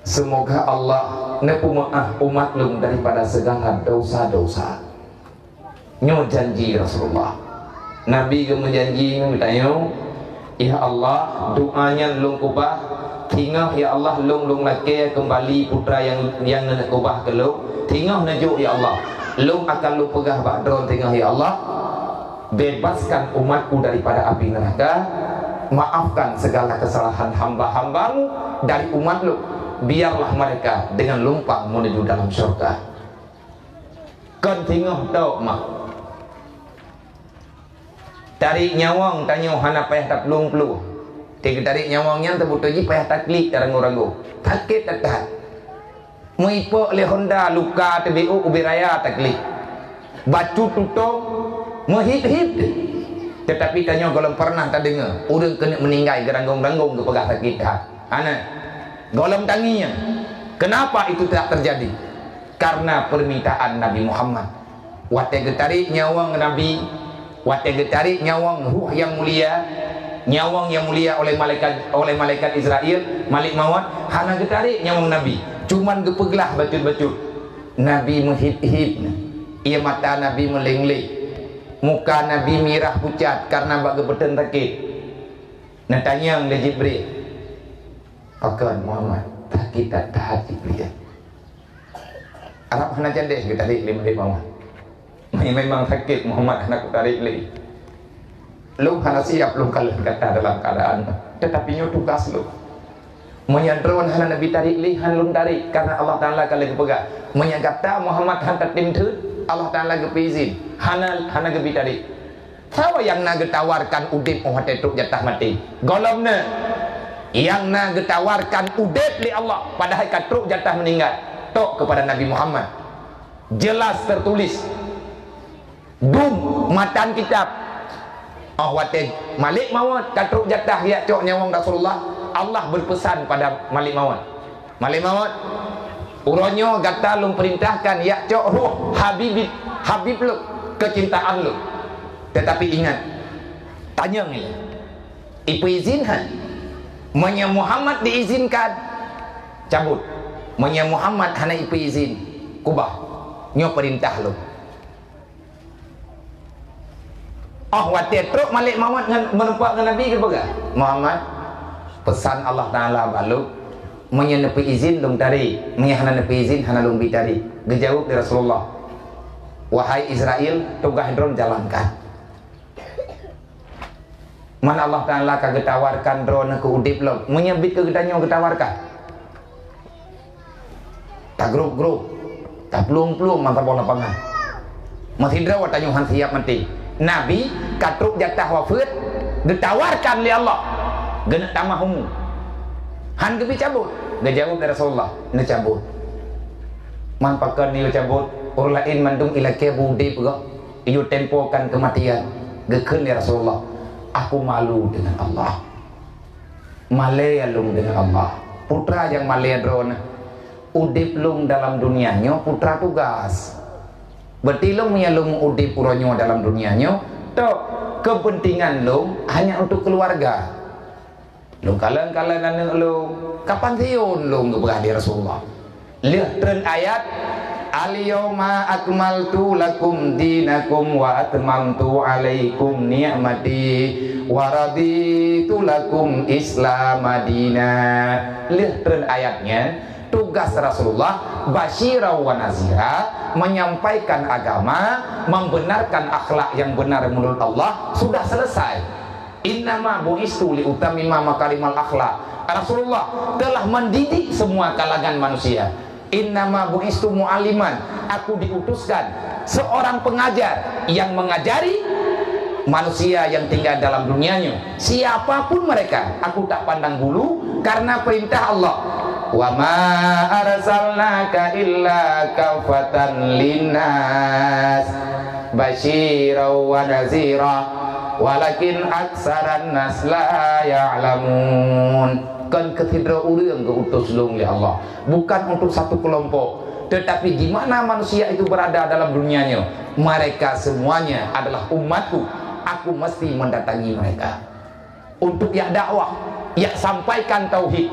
Semoga Allah nepemaaf umat lung daripada segala dosa-dosa. Nyo janji Rasulullah. Nabi ke menjanji bertanya, ya Allah, doanya lung kubah tinggal ya Allah lung laki kembali putra yang nak kubah ke lung tinggal najuk ya Allah lung akan lung pegah badron tinggal ya Allah, bebaskan umatku daripada api neraka, maafkan segala kesalahan hamba-hambamu dari umat lu, biarlah mereka dengan lumpang menuju dalam syurga. Kan tinggal tau mak tarik nyawang tanya hana payah tak pelung peluh. Tiga tarik nyawangnya terbutuh payah tak klik ragu-ragu. Takit tak. Muipo le Honda luka TBU ubi raya tak klik. Bacu tutup menghip-hip. Tetapi tanya kalau pernah tak dengar orang kena meninggal geranggung-ranggung ke pegah sakit dah. Ana golong tanginya. Kenapa itu tidak terjadi? Karena permintaan Nabi Muhammad. Wate tarik nyawang Nabi, wate tarik nyawang ruh yang mulia, nyawang yang mulia oleh malaikat Israel, Malik Maut, hana getarik nyawang Nabi. Cuman gepeglah bacut-bacut. Nabi menghip-hip. Ia mata Nabi meleng-leng. Muka Nabi mirah pucat karena bak gebetan sakit. Nak tanya le Jibril. Akan Muhammad, sakit tak tahan Jibril. Arab hana jandeh getarik le Malik Maut. Memang sakit Muhammad nak tarik lagi. Lu hana siap lu kalau kata dalam keadaan, tetapi nyo tugas lu. Menyandron hana Nabi tarik li han lun tarik karena Allah Taala kalau pegang. Menyangkata Muhammad han tatim tu Allah Taala gepizin. Hana gebi tarik. Siapa yang nak getawarkan udip oh tetuk jatah mati. Golomna yang nak getawarkan udip li Allah padahal katruk jatah meninggal. Tok kepada Nabi Muhammad. Jelas tertulis dum matan kitab wate Malik Maut katruk jatah ya cok nyawang Rasulullah. Allah berpesan pada Malik Maut, Malik Maut uronyo kata lum perintahkan ya cok ruh Habib lu kecintaan lu. Tetapi ingat tanya ni ipu izinkan menya Muhammad diizinkan cabut, menya Muhammad hana ipu izin kubah nyo perintah lu. Wate truk Malik Maut menumpak dengan Nabi ke baga Muhammad pesan Allah Taala balu menyenepi izin lung tarik menyahana nepi izin hana lung bitari gejawab dari Rasulullah, wahai Israel tugas dron jalankan. Mana Allah Ta'ala kagak tawarkan drone ke udip lo menyebit ke gedanya ketawarkan tak grup-grup tak pelung-pelung mantap bola lapangan masih draw tanyuhan siap mati Nabi katruk jatah wafat ditawarkan oleh Allah genak tamahumu han gebi cabut gak jawab dari Rasulullah ini cabut man pakan ni cabut urlain mandung ilake budi pega iyo tempokan kematian gekun ya Rasulullah aku malu dengan Allah malaya lung dengan Allah putra yang malaya drone udip lung dalam dunianya putra tugas berarti lung menyalung udip puronyo dalam dunianya toh kepentingan lung hanya untuk keluarga lung kalan-kalan anak lung kapan siun lung kepada Rasulullah lihat tren ayat al-yawma akmaltu lakum dinakum wa atmamtu alaikum ni'mati wa raditu lakum islam madinah. Lihat tren ayatnya, tugas Rasulullah basyira wa nazira, menyampaikan agama, membenarkan akhlak yang benar menurut Allah sudah selesai. Innama bu'istu li utamima makarimal akhlak. Rasulullah telah mendidik semua kalangan manusia. Innama bu'istu mu'aliman, aku diutuskan seorang pengajar yang mengajari manusia yang tinggal dalam dunianya, siapapun mereka. Aku tak pandang bulu karena perintah Allah. Wa ma arsalnaka illa kafatan linnas basyira wa nazira walakin aksaran nas la ya'lamun. Kan ketidra urang keutus lung oleh Allah, bukan untuk satu kelompok, tetapi di mana manusia itu berada dalam dunianya, mereka semuanya adalah umatku. Aku mesti mendatangi mereka untuk ya dakwah, ya sampaikan tauhid,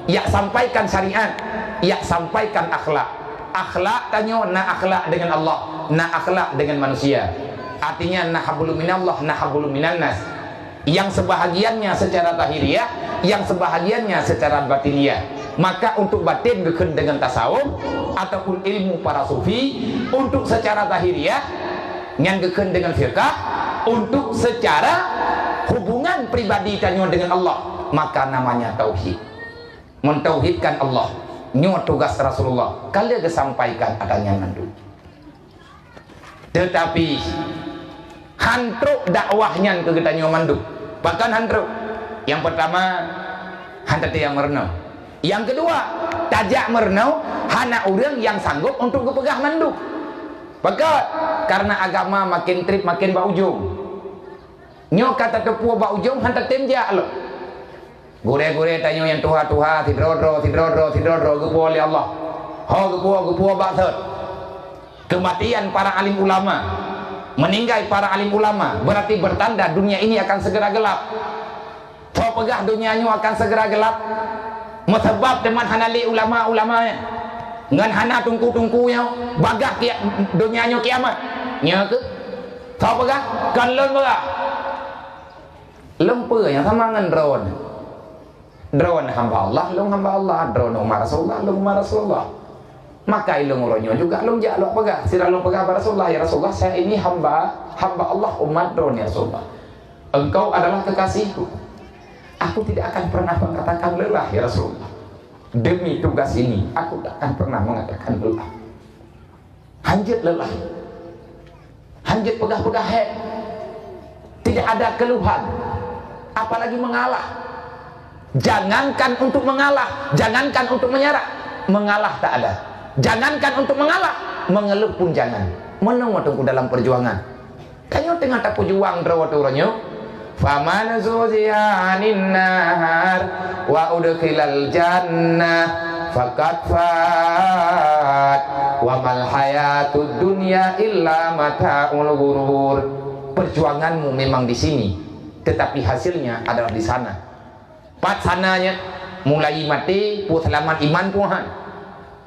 ya sampaikan syariat, ya sampaikan akhlak. Akhlak tanya na akhlak dengan Allah, na akhlak dengan manusia. Artinya na hablum minallah, na hablum minannas. Yang sebahagiannya secara tahiriah, yang sebahagiannya secara batiniah. Maka untuk batin gekun dengan tasawuf ataupun ilmu para sufi, untuk secara tahiriah yang gekun dengan fiqah, untuk secara hubungan pribadi tanya dengan Allah, maka namanya tauhid. Mentauhidkan Allah. Nyo tugas Rasulullah. Kalian kesampaikan adanya mandu. Tetapi hantruk dakwahnya ke getanya mandu. Bahkan hantruk. Yang pertama hantar yang merenau. Yang kedua tajak merenau hana orang yang sanggup untuk kepegah mandu. Bahkan karena agama makin trip makin bau ujung. Nyo kata tepu bau ujung hantar temjak lo. Gure-gure tanya yang tuha-tuha tidrodro gepu oleh Allah. Gepu baksud. Kematian para alim ulama, meninggal para alim ulama, berarti bertanda dunia ini akan segera gelap. Kau pegah dunianya akan segera gelap. Mesebab teman hanali ulama-ulamanya ngan hana tungku-tungkunya bagah dunianya kiamat. Nya ke? Kau pegah kan lon pegah. Lempe yang sama ngan drone. Drone hamba Allah, lung hamba Allah, drone Umar Rasulullah, lung Umar Rasulullah. Maka ilung uronyo juga lung jaluk pegah. Sira lung pegah pada Rasulullah, ya Rasulullah, saya ini hamba Allah umat drone ya Rasulullah. Engkau adalah kekasihku. Aku tidak akan pernah mengatakan lelah ya Rasulullah. Demi tugas ini, aku tak akan pernah mengatakan lelah. Hanjut lelah. Hanjut pegah-pegah head. Tidak ada keluhan. Apalagi mengalah. Jangankan untuk mengalah, jangankan untuk menyerah, mengalah tak ada. Jangankan untuk mengalah, mengeluh pun jangan. Menunggu tunggu dalam perjuangan. Kanyo tengah tak perjuang drawaturanyo. Faman zuziha 'anil nar wa udkhilal jannah faqad fat wa mal hayatud dunya illa mata'ul ghurur. Perjuanganmu memang di sini, tetapi hasilnya adalah di sana. Pat sananya mulai mati pu selamat iman Tuhan.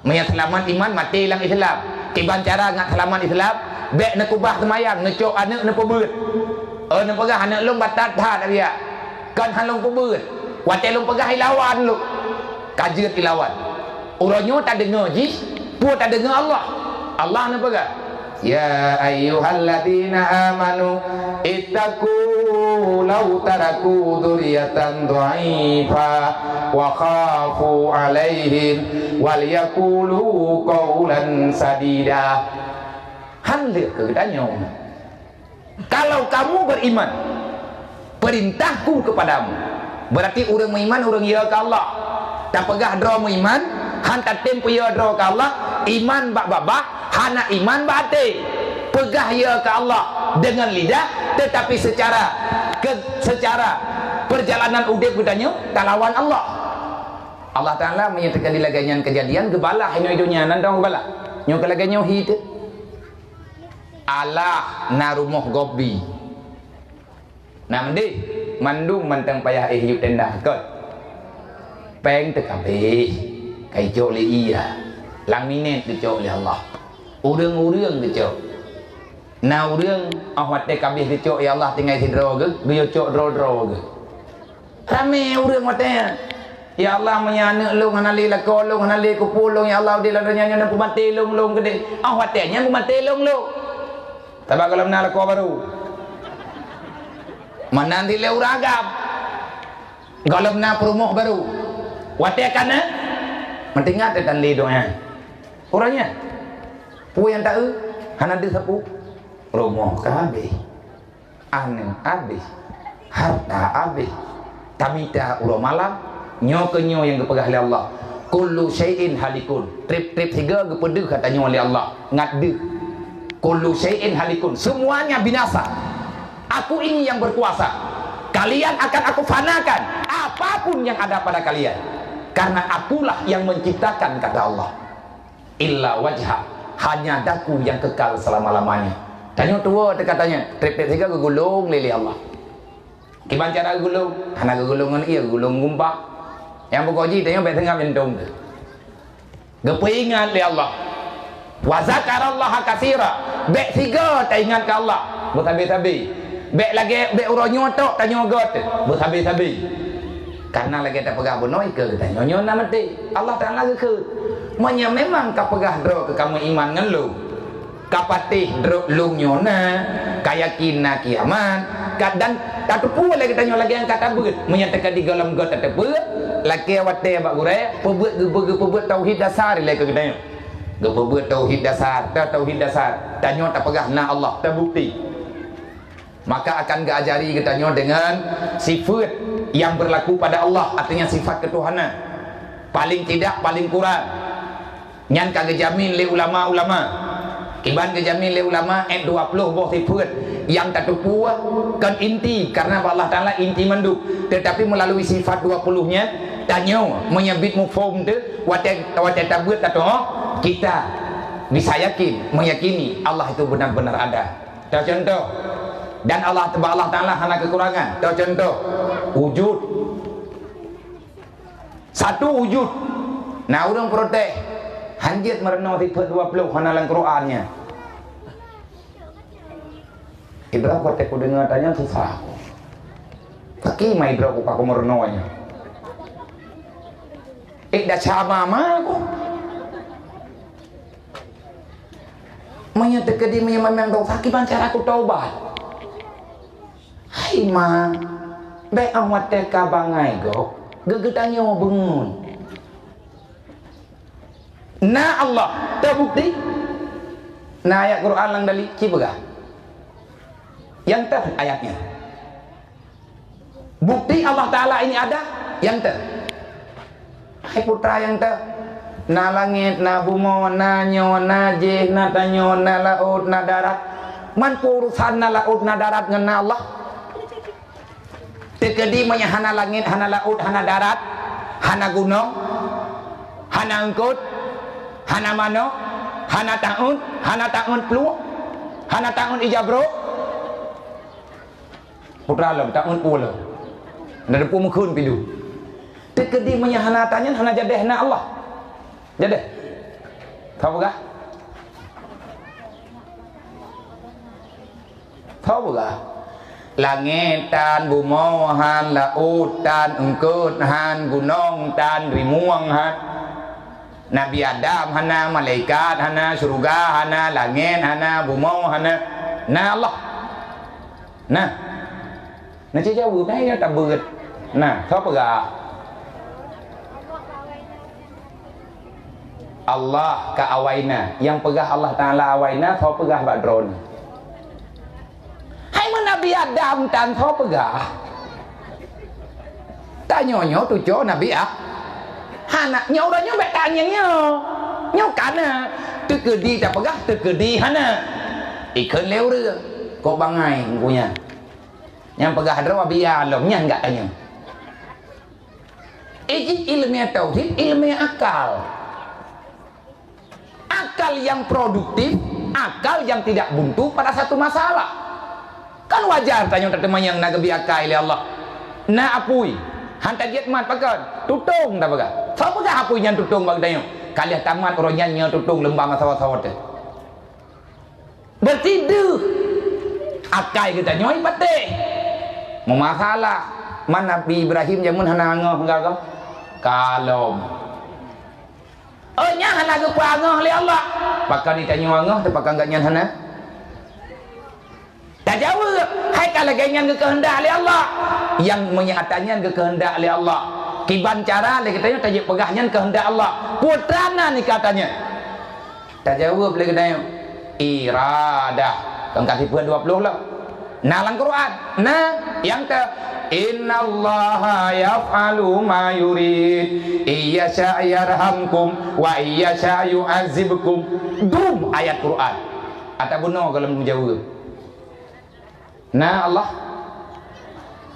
Menyat selamat iman mati lang Islam. Kiban cara ngat selamat Islam, bek nak kubah semayang, ngecok anak nak pebeut. Nak pegah anak long batat tha dia. Kan han long pebeut. Watel long pegah ilawan lu. Kajiat ilawan. Uronyo tak dengar ji, pu tak dengar Allah. Allah nak pegah. Ya ayyuhalladzina amanu ittaqu law taraku dzurriyyatan dha'ifa wa khafu 'alaihim wal yaqulu qawlan sadida. Hendak kepadanya, kalau kamu beriman, perintahku kepadamu. Berarti orang beriman orang ya ke Allah. Tak pegah dra beriman, han tak tempo ya dra ke Allah, iman bak babah, hana iman bate. Pegah ya ke Allah dengan lidah, tetapi secara perjalanan udip katanya tak lawan Allah. Allah Taala menyatakan di laganyan kejadian gebalah hidupnya nan dong gebalah. Nyo kelaganyo hid. Allah na rumah gobi. Nam di mandung mantang payah hidup tenda kot. Peng tekabe kai jok le iya. Lang minit dijok le Allah. Urang-urang dijok. Na urang awat te kabeh dijok ya Allah tinggal sidro ge, biyo cok dro-dro ge. Rame urang watnya. Ya Allah menyana long hanali lako long hanali kupulong ya Allah di ladanya nyan kumati long gede. Awat te nya kumati long. Tabak kalau nak lako baru. Menanti leu ragam. Kalau nak perumah baru. Wate kana mentingat dan li doa. Orangnya. Pu yang tak hana de sapu. Rumah kabeh. Ane habis. Harta habis. Tamita ulo malam nyo ke nyo yang kepegah oleh Allah. Kullu syai'in halikun. Trip tiga kepedeh katanya oleh Allah. Ngadeh. Kullu syai'in halikun. Semuanya binasa. Aku ini yang berkuasa. Kalian akan aku fanakan. Apapun yang ada pada kalian. Karena akulah yang menciptakan, kata Allah. Illa wajha. Hanya daku yang kekal selama-lamanya. Tanya tua katanya. Trip tiga kegulung lili Allah. Gimana cara gulung? Hana gulungan iya gulung gumpah. Yang pokoknya tanya baik tengah bentong tu. Gepingat li Allah. Wa zakarallaha katsira. Baik tiga tak ingat ke Allah. Bertabi-tabi. Baik lagi baik urang nyotok tanya got. Bertabi-tabi. Karena lagi tak pegah bonoi ke tanya nyona mati. Allah Taala ke. Monya memang ka pegah dro ke kamu iman ngan lu. Kapatih dro lu nyona kayakin kiamat. Dan tak tepu lagi tanya lagi yang kata beut menyatakan di dalam got tak tepu lagi awate bak gurai pebut tauhid dasar lagi ke tanya pebut tauhid dasar tanya tak pegah na Allah terbukti maka akan diajari katanya dengan sifat yang berlaku pada Allah, artinya sifat ketuhanan paling tidak paling kurang nyan kagak jamin le ulama-ulama kiban kejamin le ulama 20 boh sifat yang tak tepu kan inti karena Allah Taala inti manduk tetapi melalui sifat 20-nya tanya menyebut mufhum tu wate tabut atau kita bisa yakin meyakini Allah itu benar-benar ada. Contoh dan Allah Taala hana kekurangan. Contoh wujud satu wujud. Nah urang protes hanjit merenung sifat 20 hana dalam Qurannya. Ibra ko te ko dengar tanya susah. Taki mai ibra ko pa ko mernonya. Dah sama aku. Menyata kedi memang dong sakit pancar aku taubat. Hai ma. Be awat te ka bangai go. Gegetannya mau bangun. Na Allah terbukti. Na ayat Quran lang dali cibegah. Yang ter ayatnya bukti Allah Ta'ala ini ada yang ter hai putra yang ter na langit na bumo na nyo na jeh na tanyo na laut na darat man urusan na laut na darat ngena Allah tekedi manya hana langit hana laut hana darat hana gunung hana engkut hana mano hana taun peluk hana taun ijabro putra lam tahun pula dari pumukun pidu tekedi menyahanatanya hana jadeh na Allah jadeh tahu gak langitan bumohan lautan engkut han gunung tan rimuang han Nabi Adam hana, malaikat hana, surga hana, langit hana, bumi hana. Nah Allah. Nah. Nah jawab ni tak berat. Nah, kau pegah. Allah ka awaina, yang pegah Allah Taala awaina, kau pegah bak drone. Hai Nabi Adam tan kau pegah. Tanya tu jo Nabi hana nhau dah nyobek tanya nhau kana tekedi tak pegah tekedi hana ikan leu ria kau bangai punya yang pegah dra biar lomnya enggak tanya ilmiah tauhid ilmiah akal yang produktif, akal yang tidak buntu pada satu masalah. Kan wajar tanya teman yang nak gebi akal oleh Allah. Na apui hantar dia mat pakan tutung tak pakai siapa dah apa yang tutung bagi tanya kalian tamat orang nyanyi tutung lembah masalah-masalah tu berarti deh akai kita nyoi patih memasalah mana Nabi Ibrahim jamun hana ngah enggak kau kalau nya hana ke ngah li Allah pakai ditanya ngah tu pakai enggak nyan hana tak jawab hai kalau ganyan ke kehendak li Allah yang menyatakan ke kehendak oleh Allah kiban cara dia katanya tajik pegahnya kehendak Allah putrana ni katanya tak jawab lagi katanya iradah kan kasih pun 20 lah nalang Quran nah yang ke innallaha yaf'alu ma yurid iyasha yarhamkum wa iyasha yu'azibkum dum ayat Quran atau benar kalau menjawab nah Allah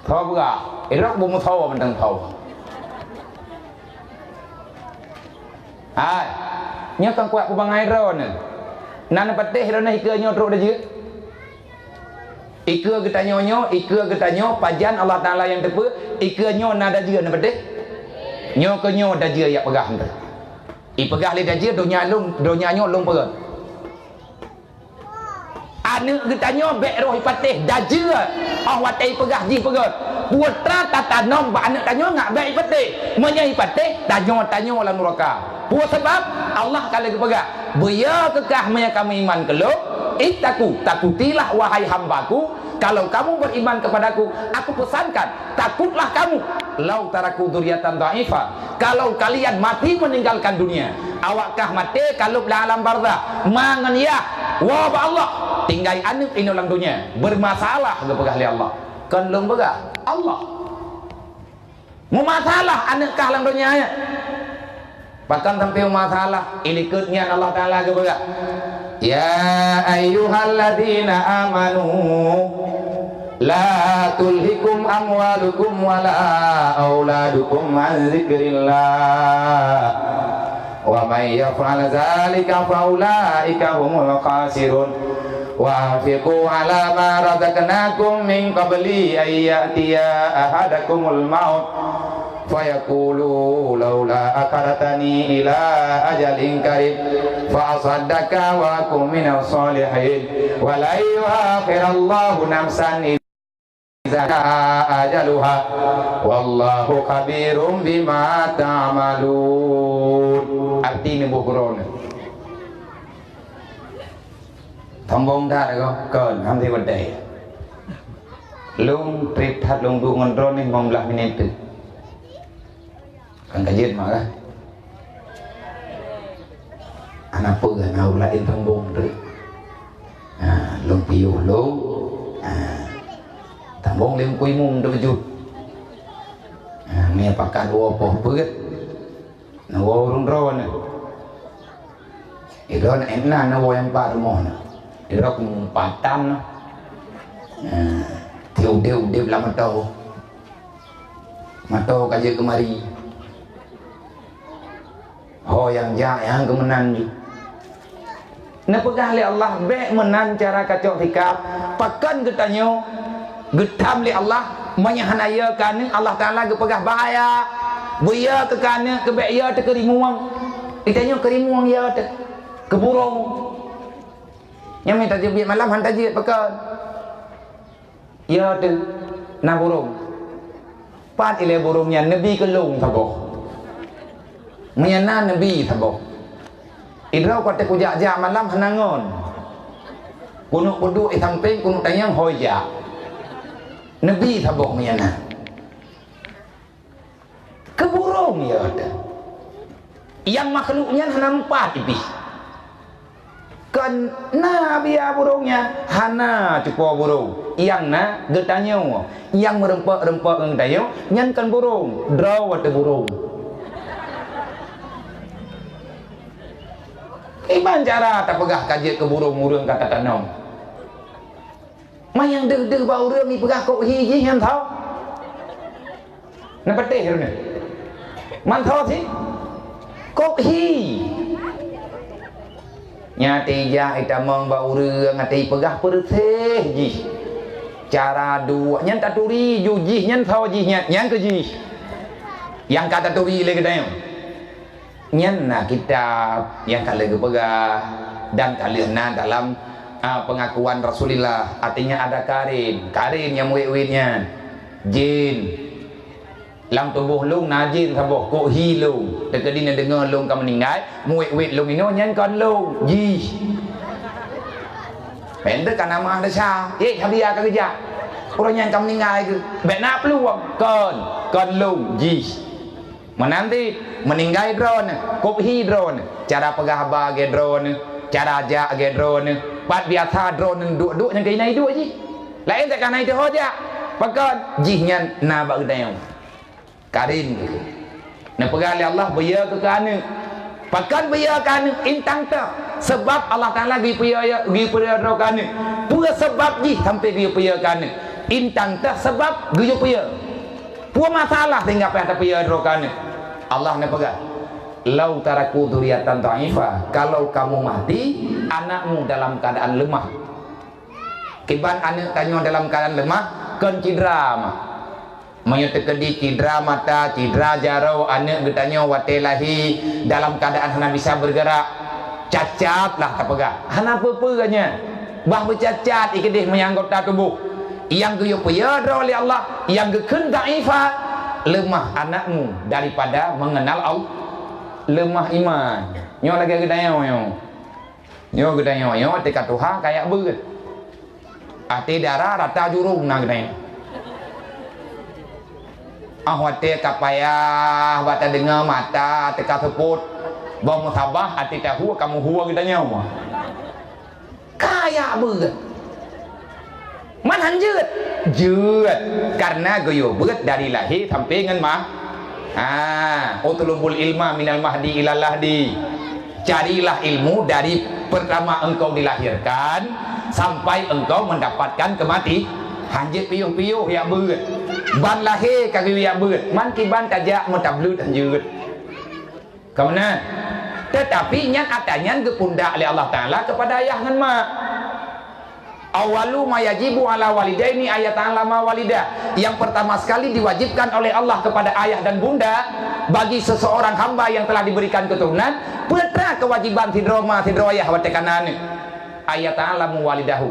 tahu tak? Irak belum tahu tentang tahu. Hai, nyo kan kuat ku bangai ron. Nan patih ron ikeu nyo teruk dah je. Ikeu kita nyonyo, ikeu kita nyo pajan Allah Taala yang tepe, ikeu nyo nada je na patih. Nyo ke nyo dah je ya pegah ente. I pegah le dah je donya nyo long perut. Anak kita nyo bek roh patih dah je. Oh watai pegah ji perut. Putra tata nom ba anak tanyo ngak baik patih. Menyai patih tanyo lan neraka. Puas sebab Allah kalau kepegah. Biya kekah meya kami iman keluk. Takutilah wahai hambaku. Kalau kamu beriman kepadaku, aku pesankan, takutlah kamu. Lau taraku dzurriatan dha'ifa. Kalau kalian mati meninggalkan dunia, awakkah mati kalau dalam alam barzah. Mangan ya, wa Allah. Tinggal anak ini dalam dunia, bermasalah kepegah li Allah. Kan long pegah Allah. Mau masalah anak kah dalam dunia nya. Bahkan sampai masalah ini ketnya Allah Taala kepegah. Ya ayyuhalladzina amanu la tulhikum amwalukum wala auladukum an dzikrillah wa may yaf'al dzalika fa ulaika humul khasirun wa anfiqu ala ma razaqnakum min qabli ay ya'tiya ahadakumul maut fayaqulu laula akaratani ila ajalin qarib fa asaddaka wa akum minas solihin wa la yu'akhirallahu nafsan idza ajaluha wallahu khabirum bima ta'malun. Arti ni bukuron thambong dah ko kon ham thi wadai lung trip that lung du ngon ron ni 15 minit tu kan kajian mak kan anak pun kan au lain thambong tu lung piu lung thambong leng kui mung tu jut me pakan wo po peut na wo rung ron ni iron enna na wo yang par mo na irok patan tiup lah mato kaje kemari ho yang yang kemenan ju na pegah li Allah be menan cara kacok hikap pakan getanyo getam li Allah menyahanaya kan Allah Taala ge pegah bahaya buya ke kana ke be ya te kerimuang itanyo kerimuang ya te keburung yang minta tajib malam hantar tajib pakai ya tu na burung pat ile burungnya nabi kelung saboh Menyana Nabi tabok. Idrau kata kujak-jak malam hanangon. Kunuk peduk samping kunuk tanyang hoya. Nabi tabok menyana. Keburung ya ada. Yang makhluknya nampak tipis. Kan Nabi burungnya hana cukup burung. Yang na getanya. Yang merempak-rempak ngetayo nyankan burung. Draw ada burung. Iban cara tak pegah kaji ke burung-burung kata tanam. Mayang deh bau urang ni pegah kok hi yang tahu. Nak petih ni. Man tahu sih. Kok hi. Nyati ja ita mong bau urang ati pegah perteh ji. Cara dua nyan taturi juji nyan tahu ji nyan ke ji. Yang kata turi le kedai. Nyan na kitab yang kalian pegah dan kalian dalam pengakuan Rasulullah, artinya ada karin yang muwit-witnya jin lam tubuh lung na jin sabok ko hi lung dekat dina dengar lung ka meninggal muwit-wit lung ino nyan kon lung ji pendek kan nama ada sah habia ka kerja orang yang ka meninggal ke bet nak peluang kon lung ji menanti meninggal drone kophi drone cara pegah bagi drone cara ajak ge drone pat biasa drone duk yang kena hidup je lain tak kana itu hoja pakat jihnya na bak gedayang karin na pegah li Allah biya ke kana pakat biya kana intang ta sebab Allah Taala gi biya ro kana pura sebab ji sampai gi biya kana intang ta sebab gi biya pua masalah tinggal pada piya rokan Allah ne pegang lau taraku dzurriatan dha'ifa kalau kamu mati anakmu dalam keadaan lemah kiban anak tanyo dalam keadaan lemah kan cidra menyutekedi cidra mata cidra jarau anak getanyo watelahi dalam keadaan hana bisa bergerak cacat lah tak pegang hana apa-apanya bah bercacat ikidih menyanggota tubuh yang guyup-ya oleh Allah yang gekun da'ifa lemah anakmu daripada mengenal Allah lemah iman nyo lagi gedanya nyo gedanya nyo tika Tuhan kayak beut ati darah rata jurung na gedanya ahwate kapaya bata dengar mata tika seput bau musabah ati tahu kamu huwa gedanya kayak beut man hanjut jut karena goyo beut dari lahir sampai ngan mah utlubul ilma minal mahdi ilal lahdi carilah ilmu dari pertama engkau dilahirkan sampai engkau mendapatkan kemati hanjut piuh-piuh ya beut ban lahir kagak ya beut man kiban tajak mutablut hanjut kemana tetapi nyan atanya gepundak oleh Allah Taala kepada ayah ngan mak awalu mayajibu ala walidaini ayat alama walidah yang pertama sekali diwajibkan oleh Allah kepada ayah dan bunda bagi seseorang hamba yang telah diberikan keturunan putra kewajiban tidroyah watekanan ayat alamu walidahu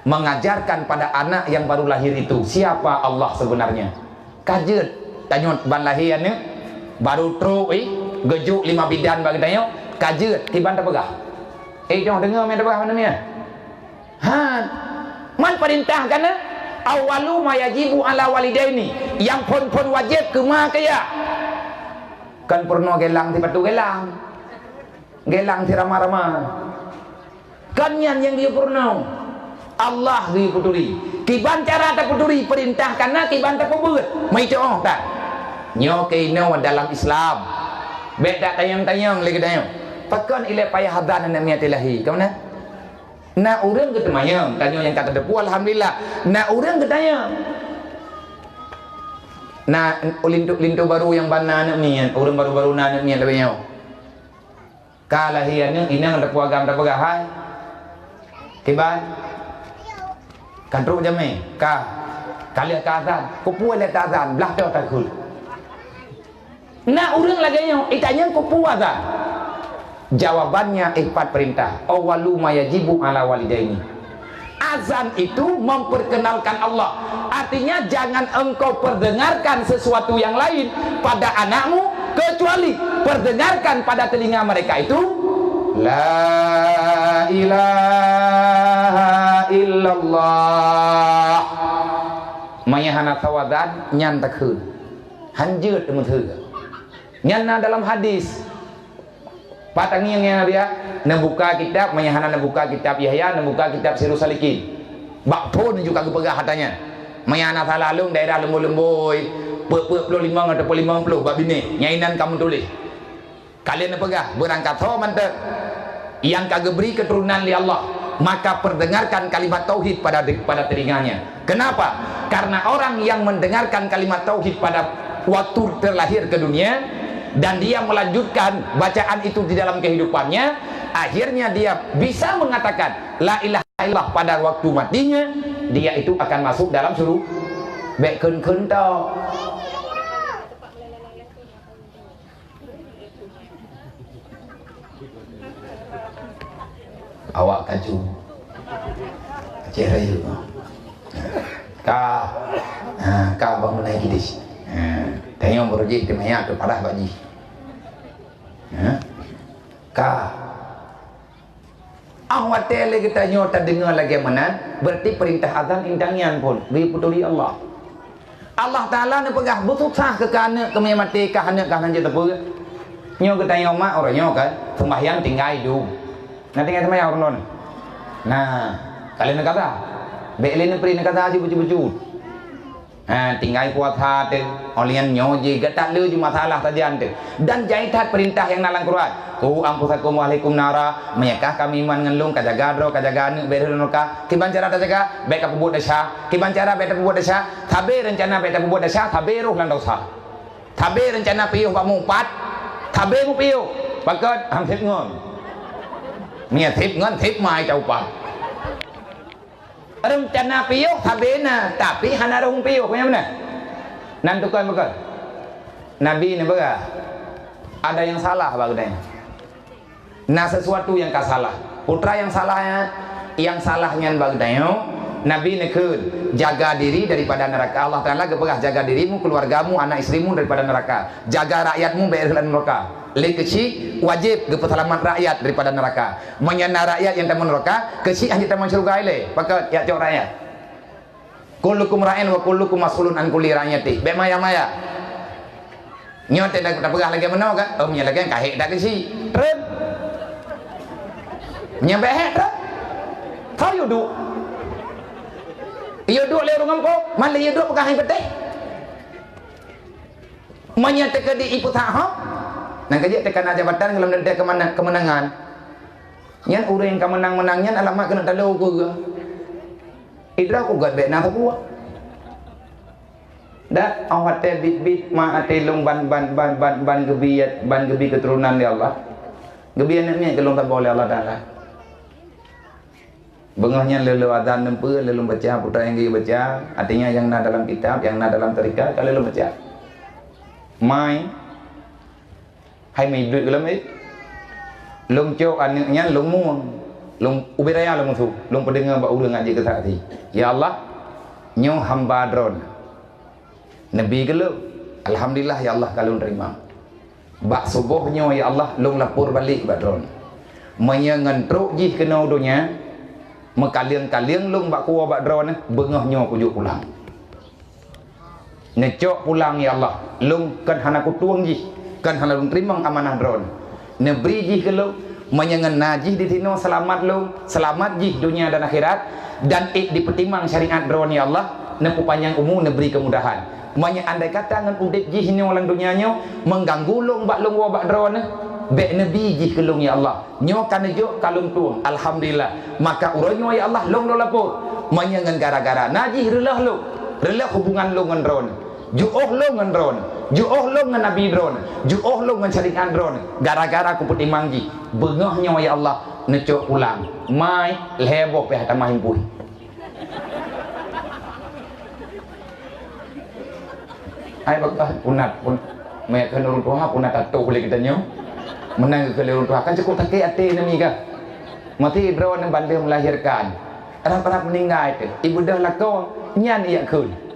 mengajarkan pada anak yang baru lahir itu siapa Allah sebenarnya kajet tanyot ban lahirannya baru truk gejuk 5 bidan bagi tanya kajet tiban tak pegah jom dengar main pegah mana man perintah kana awalu mayajibu ala walidaini yang pun wajib ke mak kaya kan purno gelang ti patu gelang ti ramah-ramah kan yang dia purno Allah dia puturi kiban cara tak puturi perintah kana kiban tak pebut mai coong tak nyoke no dalam Islam beda tayang-tayang lagi tayang pakon ile payah hadan na miatilahi kemana na urang ke temayang tanya yang kata depu alhamdulillah na urang ke tanya na lintu baru yang bana anak ni urang baru-baru na anak ni lebihnya kalahian inang depu agam depu gahai tiban kantruk jame ka kali kazan kupu le kazan belah tu takul na urang lagi nya itanya kupu azan jawabannya 4 perintah awalu mayajibu ala walidaini azan itu memperkenalkan Allah artinya jangan engkau perdengarkan sesuatu yang lain pada anakmu kecuali perdengarkan pada telinga mereka itu la ilaha illallah. Maya hana tawadan nyan takhun hanjut mun theu nyan dalam hadis patangi yang dia membuka kitab maya hana membuka kitab Yahya membuka kitab Sirus Salikin bak pun juga kepegah hatanya maya hana salalung daerah lemboi puluh 55 atau 50 bab ini nyainan kamu tulis kalian pegah berangkat ho mantep yang kagak beri keturunan li Allah, maka perdengarkan kalimat tauhid pada telinganya. Kenapa? Karena orang yang mendengarkan kalimat tauhid pada waktu terlahir ke dunia dan dia melanjutkan bacaan itu di dalam kehidupannya, akhirnya dia bisa mengatakan la ilaha illallah pada waktu matinya, dia itu akan masuk dalam surga. Bek kun tau. Awak kaju cerita ka bangun lagi dis tengok beruji temanya tu parah baji ka awak tele kita nyota dengar lagi mana berarti perintah azan indangian pun beri peduli Allah Ta'ala ni pegah betul sah ke kana kemai mati kah anak kah nanti tepu nyo kita nyo mak orang nyo kan sembahyang tinggal hidup. Nah tinggal sama yang orang nah kalian nak kata belin peri nak kata aja baju tinggal puasa tu olian nyoji gata lu cuma masalah saja ante dan jaitat perintah yang nalang Quran ku ampusakum waalaikum nara menyakah kami iman ngelung kajaga dro kajaga nu berul nuka kiban cara jaga baik apa buat dasar kiban cara baik apa buat dasar tabe rencana baik apa buat dasar tabe roh lang dosa tabe rencana piuh kamu empat tabe mu piuh pakat hampir ngon Nia thip ngon thip mai chau pa. Rencana piuh habena tapi hana rung piuh punya mana? Nan tukar bukan. Nabi ni baga. Ada yang salah bagudanya. Nah sesuatu yang salah. Putra yang salahnya bagudanya. Nabi ni kun jaga diri daripada neraka. Allah Taala kepegah jaga dirimu, keluargamu, anak istrimu daripada neraka. Jaga rakyatmu dari neraka. Lek kecil wajib kepeselamat rakyat daripada neraka. Menyana rakyat yang tamu neraka, kecil hanya tamu surga ile. Pakat ya cok rakyat. Kullukum ra'in wa kullukum mas'ulun an kulli ra'iyati. Be maya-maya. Nyote dak pegah lagi menau kan? Oh nya lagi kahek dak kecil. Trem. Nya behek dah. Kau yudu. Yudu le rungam ko, man le yudu pegah peteh. Menyata ke di ipu tak ha? Nah kerja tekan jabatan kalau nanti kemenangan nyan orang yang kemenang-menangnya alamat kena tahu aku idra aku gak baik nak aku dah awak teh bit ma ate long ban gebi keturunan ya Allah gebi anaknya kelong tak boleh Allah Taala bengahnya lelu azan nempu lelu baca putra yang dia baca artinya yang nak dalam kitab yang nak dalam tarikat kalau lelu baca mai hay mày luyện lắm ấy lông cho anh nhá lông muông lông ubiraya lông thu lông pendengar bau dengan aja kata hati ya Allah nyo hamba dron nabi kalau alhamdulillah ya Allah kalau terima bak subuhnya ya Allah lông lapor balik bak dron menyengentruk jih kena donya mekaliang-kaliang lông bak kuah bak dron bengahnya kujuk pulang ngecok pulang ya Allah lông kan hana kutuang jih kan halal terima amanah drone nebri jih kalau menyengen najih di tino selamat lo selamat jih dunia dan akhirat dan dipertimang syariat drone ya Allah nepu panjang umur nebri kemudahan manya andai kata ngan udip jih ni orang dunianya mengganggu long bak long wabak drone be nabi jih kelong ya Allah nyo kan jo kalung tuang alhamdulillah maka uronyo ya Allah long lo lapor menyengen gara-gara najih relah hubungan lo ngan drone juoh lo ngan drone juoh lo ngan nabi drone juoh lo ngan syariat drone gara-gara ku putih mangji bengahnya ya Allah necok pulang mai leboh pe hata mahimpui ai bakah punat pun me kan urun tua punat tato boleh kita nyo menang ke urun tua kan cukup tak ate nami ka mati drone bandar melahirkan orang-orang meninggal itu ibu dah lako nyan ia kun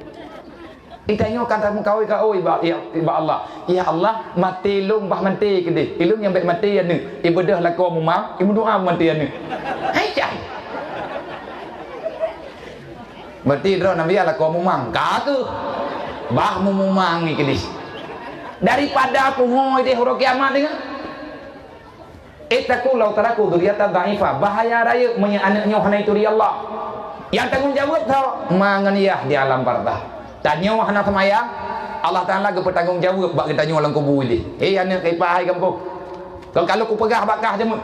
Ditanya kata mengkawai kau ya Allah. Ya Allah, mati lung bah mati ke dia. Ilung yang baik mati anu. Ibadah lah kau memang, ibu doa mati anu. Hai cai. Berarti dro Nabi lah kau memang. Kau bah memang ni ke dia. Daripada aku ngoi dia huruf kiamat dengan. Itaku lau taraku dzurriatan dhaifah. Bahaya raya punya anaknya hana itu dia Allah. Yang tanggung jawab tau manganiyah di alam barzah. Tanya hana semayang, Allah Taala ke bertanggung jawab bak kita tanya dalam kubur ni. Anak kipai hai kampung. Kalau ku pegah bakah je mu.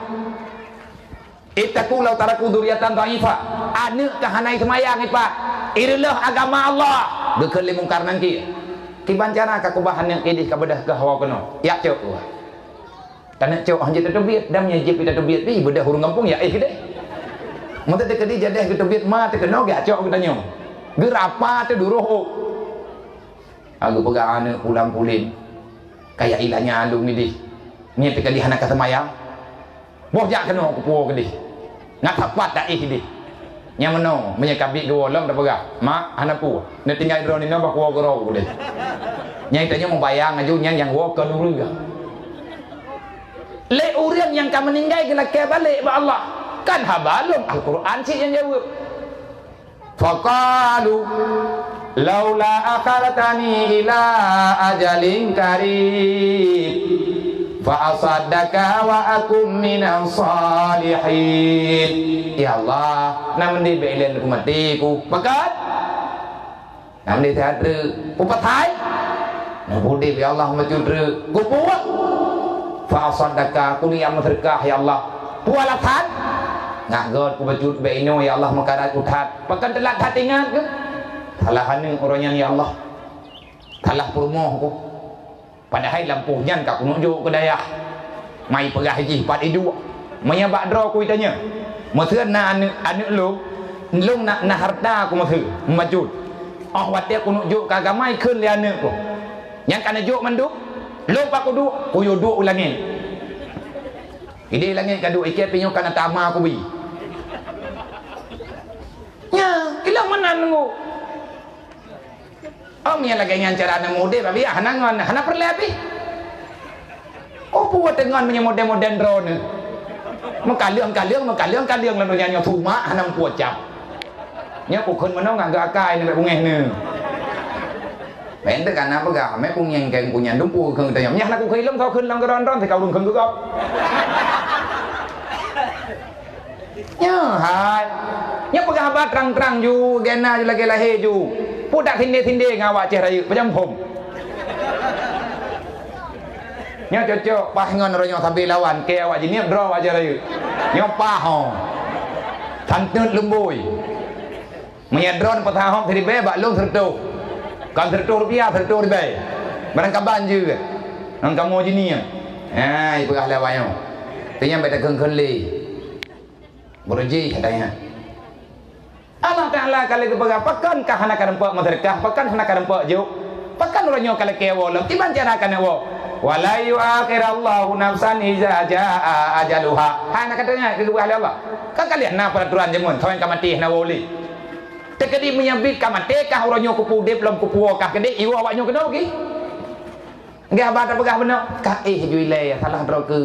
Ittaqu law taraku dzurriatan dhaifah. Anak ke hana semayang ipa. Irilah agama Allah. Bekeli mungkar nangki. Ki bancana ka kubahan yang kidih ka bedah ke hawa kono. Ya cok. Tanak cok hanje tetebit dam nya jip kita tebit pi bedah hurung kampung ya ke deh. Mata te kedi jadah ke tebit ma te keno ga cok kita nyo. Gerapa te duruh. Aku pegang anak pulang pulin kayak ilahnya alung ni dih ni te kadi hana ka semayang boh jak kena ku puo ke dih ngak tapat dak dih nya meno menyekabik dua lom dak pegang mak hana pu ne tinggal drone ni no ba ku goro ku dih nya tanya membayang aju nya yang wo ke dulu le urian yang ka meninggal ke lake balik ba Allah kan habalum Al-Quran sih yang jawab faqalu laula akhartani ila ajalin karib fa asaddaka wa akum minas salihin. Ya Allah, nam di belen ku mati ku bakat nam di sehat re ku patai nam budi ya Allah majudre ku puak fa asaddaka ku ni am sedekah ya Allah pualatan ngak god ku bajud be ino ya Allah makarat ku that pakan telat that ingat ke salah hane orangnya ya Allah salah purmoh ku padahal lampuhnya kak nunjuk ke dayah mai perah haji 4 hidu menyabak draw ku tanya maksud na anak lu nak harta ku maksud majud oh watia ku nunjuk ke agama keun li anak ku yang kana juk manduk lu pak ku duk ku yo duk ulangin ide langit kadu ikat pinyo kana tama ku bi nya kila mana nunggu om yang lagi ngancar anak muda tapi hana ngon hana perlebi oh buat dengan punya model-model drone mengkaliang lalu nyanyi thuma hana buat cap nya ku khun mano ngak akai ni bungeh ni ben te kana apa ga me pung yang keng punya dumpu khung te nya hana ku khilom thau khun lang ron thì kau dum khung ku gop nya hai nya pegah ba terang-terang ju gena ju lagi lahir ju pudak tinde-tinde ngawak ceh rayu macam hom nya cocok pah ngon ronyo sambil lawan ke awak jiniap draw aja rayu nya pah ho tantut lembui menyadron patah hom dari be bak long sertu kan sertu rupiah sertu ribe barang kaban juga nang kamu jiniap ai pegah lawan yo tanya beta keung li berji katanya Allah Ta'ala kalau kebaga pakan kah hana karempak masyarakat pakan hana karempak juk pakan orangnya kalau kewo lem tiban cara kan wo wala yu'akhirallahu nafsan iza jaa ajaluha hana katanya kedua ahli Allah kan kalian na peraturan jemun thoen kamati na woli tekedi menyabit kamati kah orangnya kupu dep lem kupu kah kede iu awaknya kena lagi enggak abah pegah benar ka juile salah dro ke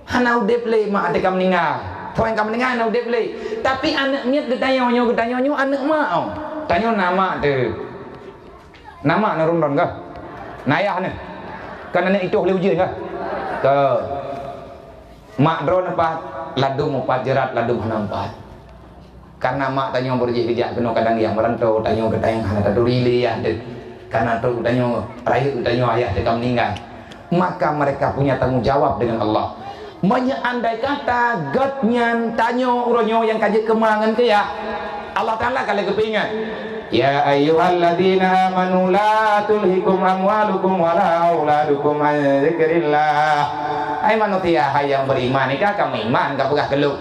hana udep le mak ade kam meninggal thoen kam meninggal na udep le tapi anaknya ditanya anak mau tanya nama tu nama na rumron ke nayah ni kan anak itu boleh ujian ke ke mak drone apa ladum 4 jerat ladum 4 karena mak tanya berjih kejak kena kadang yang merantau tanya ke tayang hana tadurili ya karena tu tanya rayu tanya ayah dia meninggal maka mereka punya tanggung jawab dengan Allah andai kata gatnya tanya uronyo yang kaji kemangan ke ya Allah Ta'ala kalau kepingan ya ayyuhalladzina amanu la tulhikum amwalukum wala auladukum an dzikrillah ai manusia hai yang beriman ni kami iman ka pegah keluk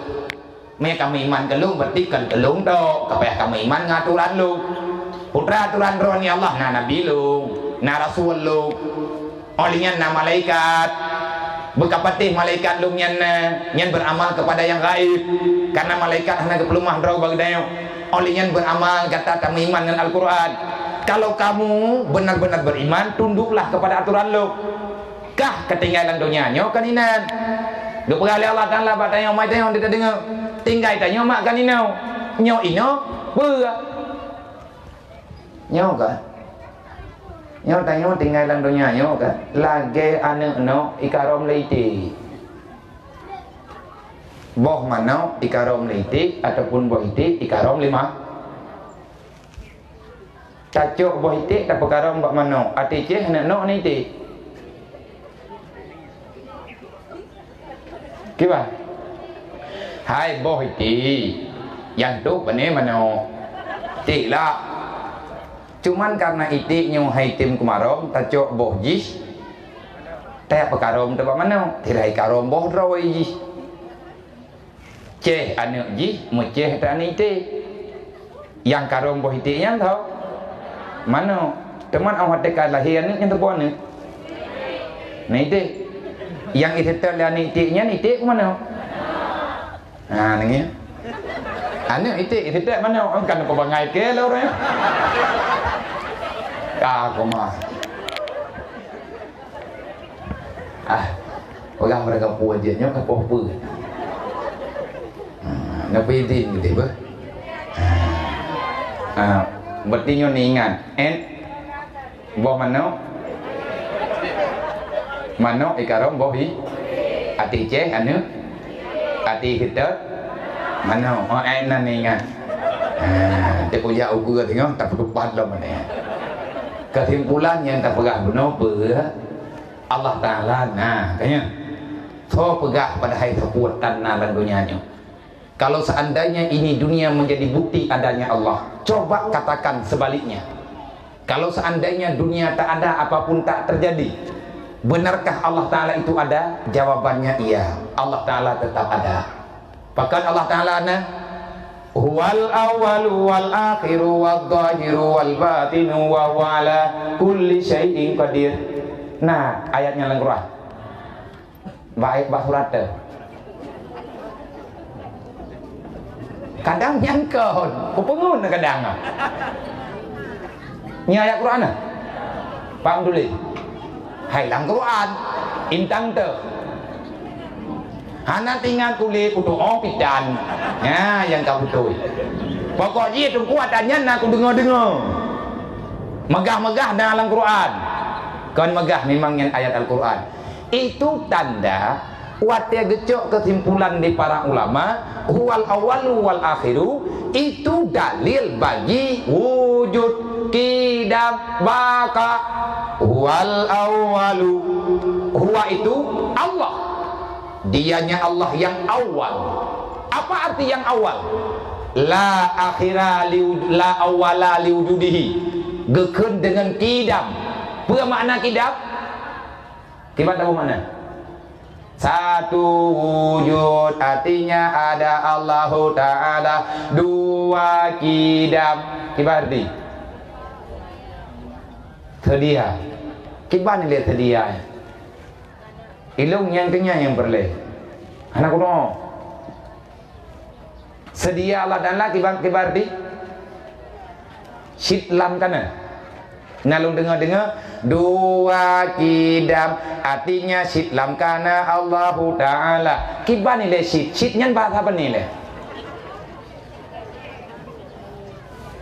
me kami iman keluk berarti kan kelung tok kapeh kami iman ngaturan lu putra aturan roh ni Allah na nabi lu na rasul lu olinya na malaikat berkapatih malaikat lu nyan beramal kepada yang gaib karena malaikat hanya kepelumah draw bagdayo olinya beramal kata kami iman dengan Al-Quran kalau kamu benar-benar beriman, tunduklah kepada aturan lo. Kah ketinggalan dunianya kan inan. Dia perali Allah Ta'ala buat tanya mai tanya dia dengar. Tinggal tanya mak kan inau. Nyo ino ber. Nyo kan. Nyo tanya tinggalan dunianya kan. Lagi anak no ikarom leiti. Boh mana ikarom leiti ataupun boh iti ikarom lima. Cacuk boh iti tak perkara mbak mana. Ati ceh nak no ni iti. Kiba? Hai boh iti. Yang tu pani mana. Ti lah. Cuman karena iti nyu hai tim kumarom cacuk boh jis. Tak perkara tu mbak mana. Tidak ikarom boh rawai jis. Ceh anak jis, mu ceh tak ni iti. Yang karom boh iti yang tahu. Mana? Teman awak dekat lahir ni yang terbuat ni. Ni iti. Yang itu terlihat ni iti-nya ni iti ke mana? Ni. Anak iti tak mana? Kan apa bangai ke lah orang. Aku mah. Orang mereka puas je nyo apa-apa. Nak pergi gitu apa? Berarti nyo ni ingat. Boh mana? Mana ikarom boh hi? Ati ceh anu? Ati kita? Mana? Nan ni ingat. Dia punya ukur tengok tak perlu lah mana. Kesimpulan yang tak pegah benar Allah Ta'ala kayaknya. So pegah pada hai kekuatan dalam dunianya. Kalau seandainya ini dunia menjadi bukti adanya Allah, coba katakan sebaliknya. Kalau seandainya dunia tak ada, apapun tak terjadi, benarkah Allah Ta'ala itu ada? Jawabannya iya. Allah Ta'ala tetap ada. Bahkan Allah Ta'ala huwal awalu wal akhiru wal zahiru wal batinu wa huwa ala kulli syai'in qadir. Nah, ayatnya dalam Quran. Baik surat kadang nyangkut, kupengun kadang. Ni ayat Quran ah. Pak tulis. Hai lang Quran, intang te. Hana tinggal tulis kudu pidan. Ya, yang kau betul. Pokoknya itu kuatannya nak aku dengar-dengar. Megah-megah dalam Quran. Kan megah memang yang ayat Al-Quran. Itu tanda watia gecok kesimpulan di para ulama huwal awalu wal akhiru itu dalil bagi wujud kidam baka. Huwal awalu, huwa itu Allah, dianya Allah yang awal. Apa arti yang awal? La akhira la awala liwujudihi, geken dengan kidam. Apa makna kidam? Kita tahu mana? Satu wujud, artinya ada Allah Ta'ala. Dua kidam, kita arti sedia. Kita ni lihat sedia. Ilung yang kenyang yang berleh. Anak kuno sedia Allah dan lagi bang kibardi Syitlam kana nalung dengar-dengar dua kidam artinya Syitlam kana Allahu Ta'ala. Kibar ni le syitnya bahasa apa ni le?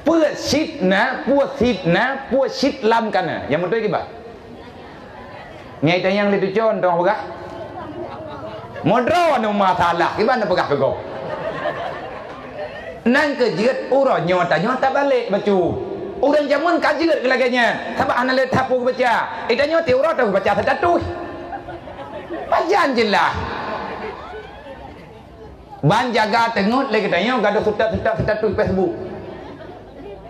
Puas syitna, puas syitna, puas Syitlam kana. Yang betul kibar. Nyai tayang le tu contoh apa? Modro anu masalah kibar nak pegah kego. Nang kejeut urang nyota balik bacu. Urang jamun kajeut kelaganya. Sabab ana le tapu baca. Itanya ti urang tahu baca satu. Pajan jelah. Ban jaga tengut le katanya gaduh satu Facebook.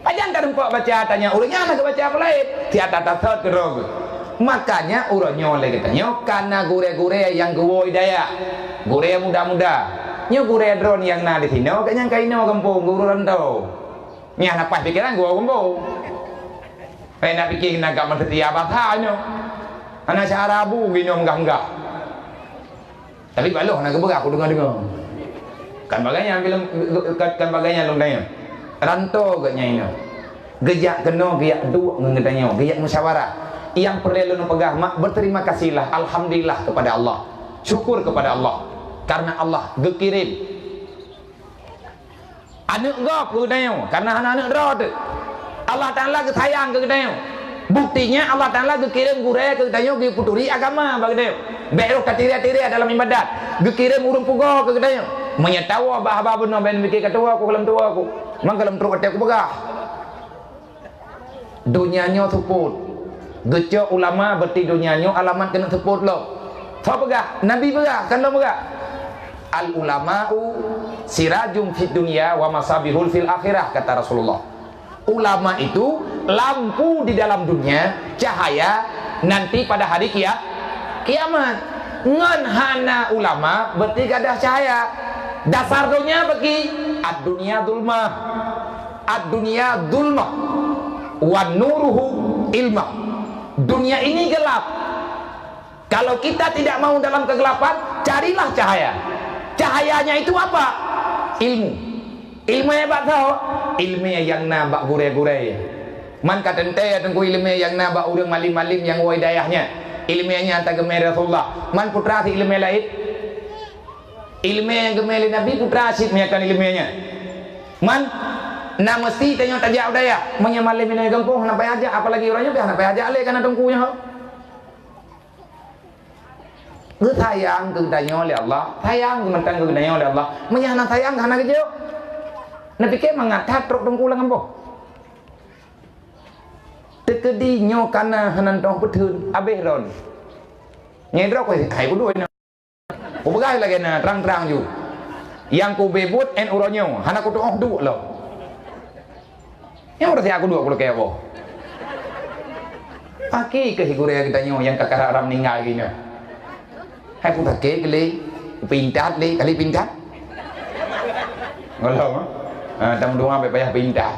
Pajan tak nampak baca tanya urangnya nak baca apa lain. Tiada tatat kerog. Makanya urangnya le katanya karena gure-gure yang gewoi daya. Gure muda-muda. Nyo gure drone yang na di sini, kayaknya kaino kampung guru rantau. Ni anak pas pikiran gua kampung. Nak pikir nak gak setia bahasa nyo. Anak Arabu gino enggak. Tapi baloh nak gebak aku dengar. Kan bagainya film kan bagainya long tanya. Rantau gaknya ini. Geyak kena, geyak dua ngedanyo, geyak musyawarah. Yang perlu lu pegah mak berterima kasihlah, alhamdulillah kepada Allah. Syukur kepada Allah. Karena Allah gekirim anak gap ke gedanyo, karena anak-anak dra tu. Allah Taala ke sayang ke gedanyo. Buktinya Allah Taala gekirim gure ke gedanyo ge puturi agama bagi dia. Baik katiri-tiri dalam ibadat. Gekirim urung puga ke gedanyo. Menyatawa bah-bah benar ben mikir ketua aku kelam tua aku. Mang kelam teruk aku pegah. Dunianya support. Geca ulama berti dunianya alamat kena support lo. Apa pegah? Nabi pegah, kan lo pegah. Al ulama'u sirajum fid dunya wa masabihul fil akhirah, kata Rasulullah. Ulama itu lampu di dalam dunia, cahaya nanti pada hari kiamat. Ngan hana ulama berarti gadah cahaya. Dasar dunia bagi ad-dunya dulmah. Ad-dunya dulmah wa nuruhu ilmah. Dunia ini gelap. Kalau kita tidak mau dalam kegelapan, carilah cahaya. Cahayanya itu apa? Ilmu. Ilmu yang bak tahu, ilmu yang nabak gure-gure. Man kata ente tengku ilmu yang nabak urang malim-malim yang woi dayahnya. Ilmunya antara gemel Rasulullah. Man putra si ilmu lain. Ilmu yang gemel Nabi putra si menyakan ilmunya. Man na mesti tanya tajak daya. Menyamalim ini gangkung nampai aja, apalagi orangnya biar nampai aja ale kana tengkunya. Sayang ke danya oleh Allah, sayang gementan ke danya oleh Allah. Menyana sayang hana ke jauh. Nabi ke mangatat truk tengku lang ambo. Tekedi nyo kana hanan tong petun abeh ron. Nyedrok ko hai ku duwe na. Ku begai lagi na terang-terang ju. Yang ku bebut en uronyo, hana ku tuong du lo. Yang urus aku dua ku ke apa? Aki ke higure kita nyo yang kakak ram ninggal gini. Hai pun tak kele pintat le kali pintat ngolong tam doa be payah pintat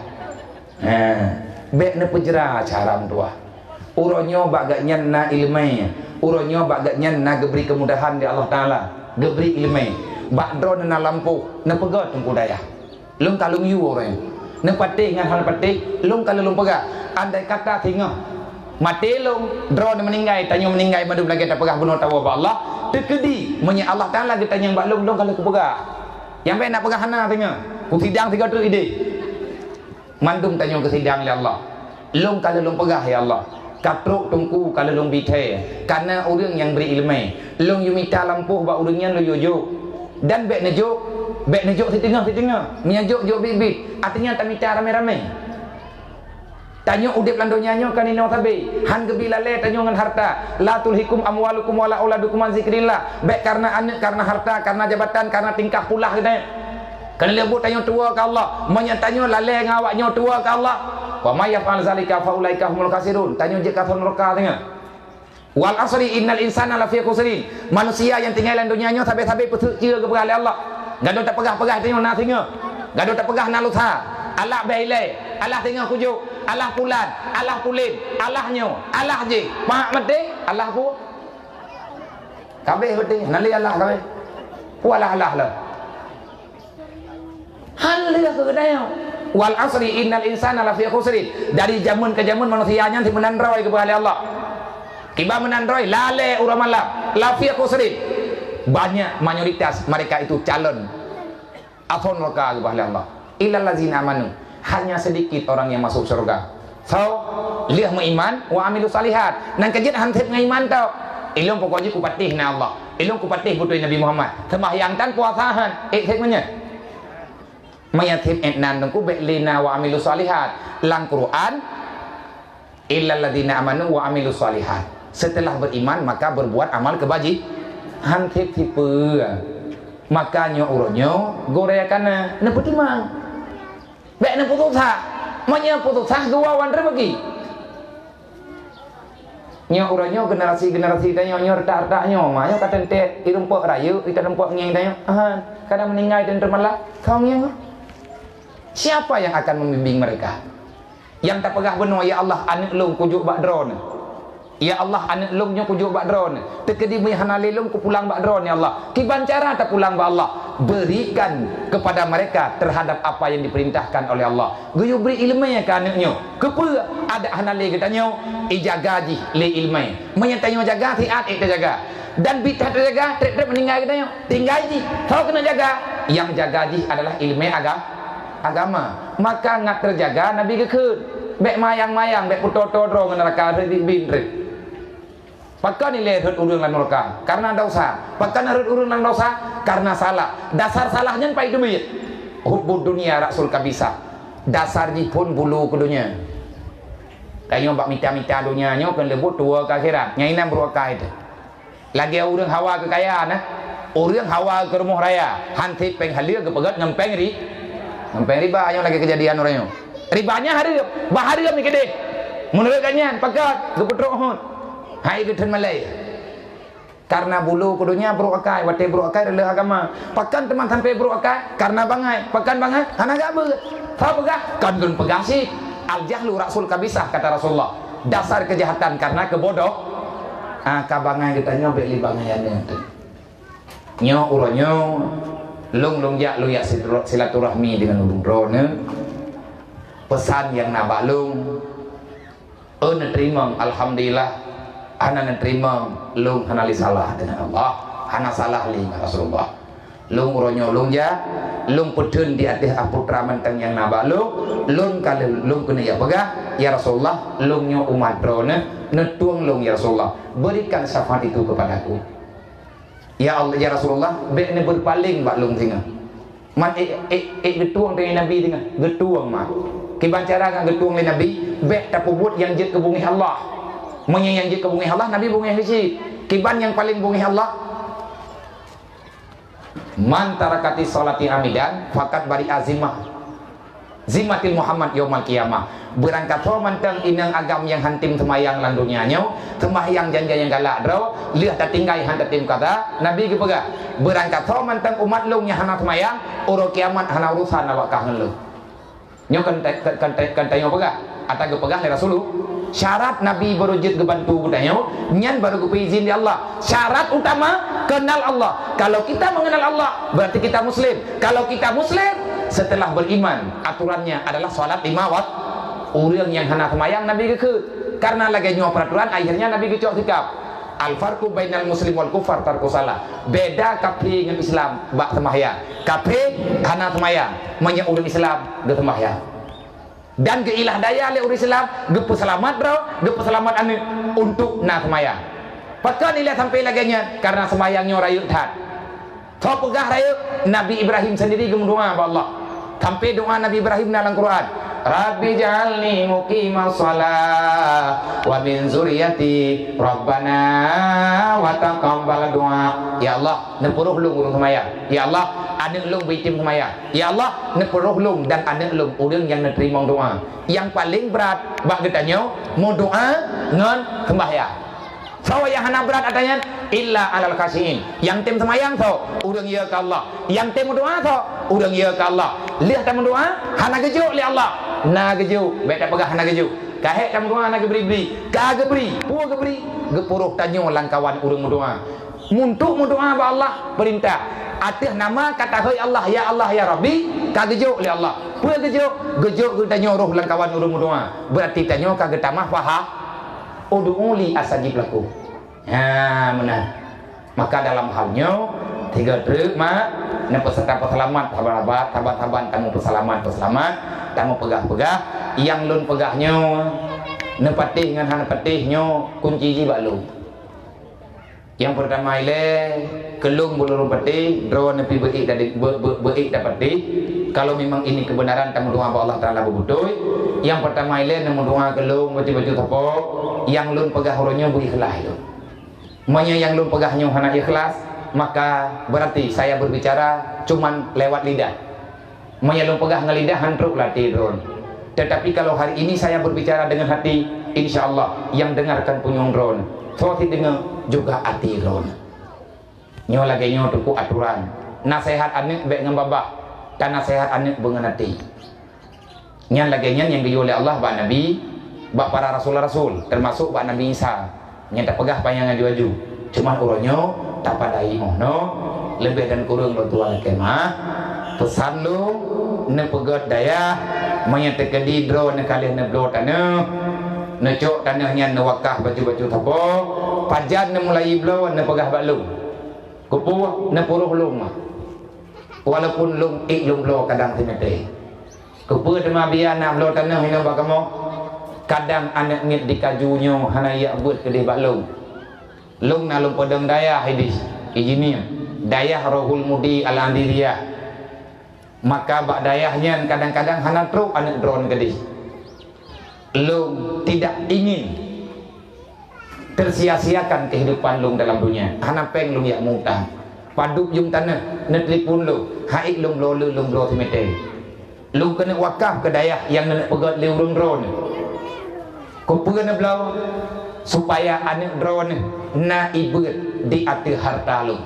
be ne pejera caram tua uronyo bagak nyanna ilmu uronyo bagak nyanna geberi kemudahan di Allah Taala geberi ilmu bak dron na lampu ne pegat tungku daya lung kalung yu orang ne patih ngan hal patih lung kalung pegah andai kata tengah mati lung drone meninggal tanyo meninggal madu lagi tak pegah benar tahu Allah tekedi menya Allah Taala kita yang bak lung kalau ku pegah yang baik nak pegah hana tanya ku sidang 3 tu ide mandum tanyo ke sidang ya Allah lung kalau lung pegah ya Allah katruk tungku kalau lung bithe karena orang yang beri ilmu lung yumita lampu bak urangnya lu yojo dan baik nejuk si tengah menyajuk jok bibit artinya tamita rame-rame. Tanyo udip landonya nyo kanino tabe han gebila le tanyo ngan harta la tulhikum amwalukum wala auladukum an zikrillah baik karena anak karena harta karena jabatan karena tingkah pulah kita kan lebut tanyo tua ke Allah menyatanyo lale ngawaknyo tua ke Allah wa may yaf'al zalika fa ulaika humul khasirun tanyo je kafir neraka tengah wal asri innal insana lafi khusrin manusia yang tinggal landonya nyo sabe-sabe petuk cia ke perale Allah gaduh tak pegah-pegah tanyo na tengah gaduh tak pegah na lutha Allah baile Allah tengah kujuk Allah pulan Allah pulin Allah nyo Allah je mak mati Allah pu kabeh mati nali Allah kabeh pu Allah lah hal dia ke dayo wal asri innal insana lafi khusrin dari zaman ke zaman manusianya si menandroi kepada Allah kiba menandroi lale urang malam lafi khusrin banyak mayoritas mereka itu calon afon neraka kepada Allah illal ladzina amanu hanya sedikit orang yang masuk surga. So, lihat mengiman wa amilu salihat. Nang kejit hantip ngaiman tau. Ilung pokoknya ku patih na Allah. Ilung ku patih butuh Nabi Muhammad. Sembahyang tan puasahan. Hikmahnya. Mayatib etnan tengku be'lina wa amilu salihat. Lang Quran illal ladzina amanu wa amilu salihat. Setelah beriman maka berbuat amal kebaji. Hantip tipe. Makanya uronyo goreakana nepetimang. Baik nak putus sah, maknya putus sah gawawan terbagi. Nyo uranyo generasi tanya nyo retak-retaknya, maknya kata ente irumpak rayu, kita rempak ngeng tanya, kadang meninggal dan termalah, kau ngeng. Siapa yang akan membimbing mereka? Yang tak pegah benar ya Allah anak lu kujuk bak drone. Ya Allah, anak long nyo kujuk bak drone. Tekedi mi hanale long ku pulang bak drone ya Allah. Kiban cara tak pulang bak Allah. Berikan kepada mereka terhadap apa yang diperintahkan oleh Allah. Guyu beri ilmu ya ke anak nyo. Kepa ada hanale kita nyo ijaga ji le ilmu. Menyantai jaga tiat kita jaga. Dan bidah terjaga, trek meninggal kita nyo. Tinggal ji. Kau kena jaga. Yang jaga ji adalah ilmu agama. Maka ngak terjaga Nabi kekut. Bek mayang-mayang, bek puto-toto neraka bin rit. Pakai nilai hut urang lan neraka karena dosa. Pakai hut urang lan dosa karena salah. Dasar salahnya pai duit. Hubud dunia rasul kabisa. Dasar ji pun bulu ke dunia. Kayo bak mita-mita dunia nyo kan lebut tua ke akhirat. Nyai nam beruakai itu. Lagi urang hawa kekayaan nah. Urang hawa ke rumah raya. Hanti peng halia ke pegat ngempeng riba ayo lagi kejadian orangnya. Ribanya hari bahari kami gede. Menurut kanyan pakat ke petrohon. Hai ke Malay. Karena bulu kudunya beruakai, wate beruakai adalah agama. Pakan teman sampai beruakai karena bangai. Pakan bangai karena gabe. Tahu pegah? Kan dun pegah sih. Al jahlu rasul kabisah kata Rasulullah. Dasar kejahatan karena kebodoh. Kabangai kita nyo beli bangayannya. Nyo uronyo long jak lu ya silaturahmi dengan ulung drone. Pesan yang nabalung terima alhamdulillah ana terima lung hanali salah dengan Allah hana salah li Rasulullah lung uronyo lung ja lung pedun di atas putra menteng yang nabalung lung kali lung kena ya pegah ya Rasulullah lung nyo umat drone netuang lung ya Rasulullah berikan syafaat itu kepadaku ya Allah ya Rasulullah bek ne berpaling bak lung singa man getuang dengan Nabi dengan getuang mah kiban cara ngak getuang dengan Nabi bek tapubut yang jet ke bumi Allah yang jet ke bumi Allah Nabi bumi hiji kiban yang paling bumi Allah man tarakati salati amidan fakat bari azimah zimatil Muhammad yaumal qiyamah berangkat ho manteng inang agam yang hantim semayang lan dunia nyo semayang janja yang galak draw lihat tak tinggai han tim kata Nabi ke pegah berangkat ho manteng umat lu nya hana semayang uro kiamat hana urusan awak kahen lu nyo kan tanya pegah atau ke pegah le Rasulullah syarat Nabi baru jid kebantu kudanyo nyan baru ke izin di Allah syarat utama kenal Allah kalau kita mengenal Allah berarti kita muslim kalau kita muslim setelah beriman aturannya adalah salat 5 waktu urang yang hana semayang Nabi ke karena lagi nyawa peraturan akhirnya Nabi kecok sikap al farqu bainal muslim wal kufar tarku salah beda kafir dengan Islam bak semayang kafir hana semayang manya urang Islam ge semayang dan ke ilah daya le urang Islam ge peselamat bro ge peselamat anu untuk na semayang pakan ilah sampai laganya karena semayangnya rayu tat so pegah rayu Nabi Ibrahim sendiri ge mendoa ba Allah sampai doa Nabi Ibrahim dalam Quran Rabbi ja'alni muqimas shalah wa min zuriyati Rabbana wa taqabbal du'a. Ya Allah, nepuruh lung urang semayang. Ya Allah, anak lung bitim semayang. Ya Allah, nepuruh lung dan anak lung urang yang nerima doa. Yang paling berat bak getanyo mau doa ngan sembahyang. So yang hana berat adanya illa alal khashiin. Yang tim semayang so urang ya ke Allah. Yang tim doa so urang ya ke Allah. Lihat tam doa hana gejuk li Allah. Na geju bek tak pegah na geju kahek tam doa na geberi ka geberi pu geberi gepuruh tanyo lang kawan urang doa muntuk doa ba Allah perintah atih nama kata hei Allah ya Rabbi ka geju li Allah pu geju tanyo roh lang kawan urang doa berarti tanyo ka getamah faha ud'uli astajib lakum benar maka dalam halnya tiga terima ne peserta peselamat sahabat tamu peselamat tamu pegah yang lun pegahnya ne patih dengan hana patihnya kunci ji balu yang pertama ile kelung bulur patih draw nepi beik dapat kalau memang ini kebenaran tamu doa Allah Taala bebutuh yang pertama ile ne doa kelung baju tapo yang lun pegah horonya berikhlas itu manya yang lun pegahnya hana ikhlas maka berarti saya berbicara cuman lewat lidah menyelung pegah ngelidah hantruk latih drone tetapi kalau hari ini saya berbicara dengan hati insya Allah yang dengarkan punyong drone soalnya dengar juga hati drone nyo lagi nyo tuku aturan nasihat anik bek ngembabah dan nasihat anik bengenati nyan lagi nyan yang dioleh Allah bak Nabi bak para rasul termasuk bak Nabi Isa nya tak pegah payangan diwaju cuma uronyo tak padai no lebih dan kurang lo tuan kemah pesan lu ne pegat daya manya tekedi dro ne kali ne blo tanah ne cok tanahnya ne wakah baju-baju thapo pajan ne mulai blo ne pegah balu kupu ne puruh lung walaupun lung lung blo kadang timete kupu de mabia na blo tanah hina bakamo kadang anak ngit di kajunyo hana ya buat ke di baklung lung na lung pedang daya hadis ijinia dayah rohul mudi al andiriyah maka bak dayahnya kadang-kadang hana truk anak drone kedis lung tidak ingin tersia-siakan kehidupan lung dalam dunia hana peng lung yak mutang paduk jum tanah netlipun lung haik lung lolu lung blo timete lung kena wakaf ke dayah yang nak pegat liurung drone kumpul na blau supaya anak drone na ibut di atas harta lung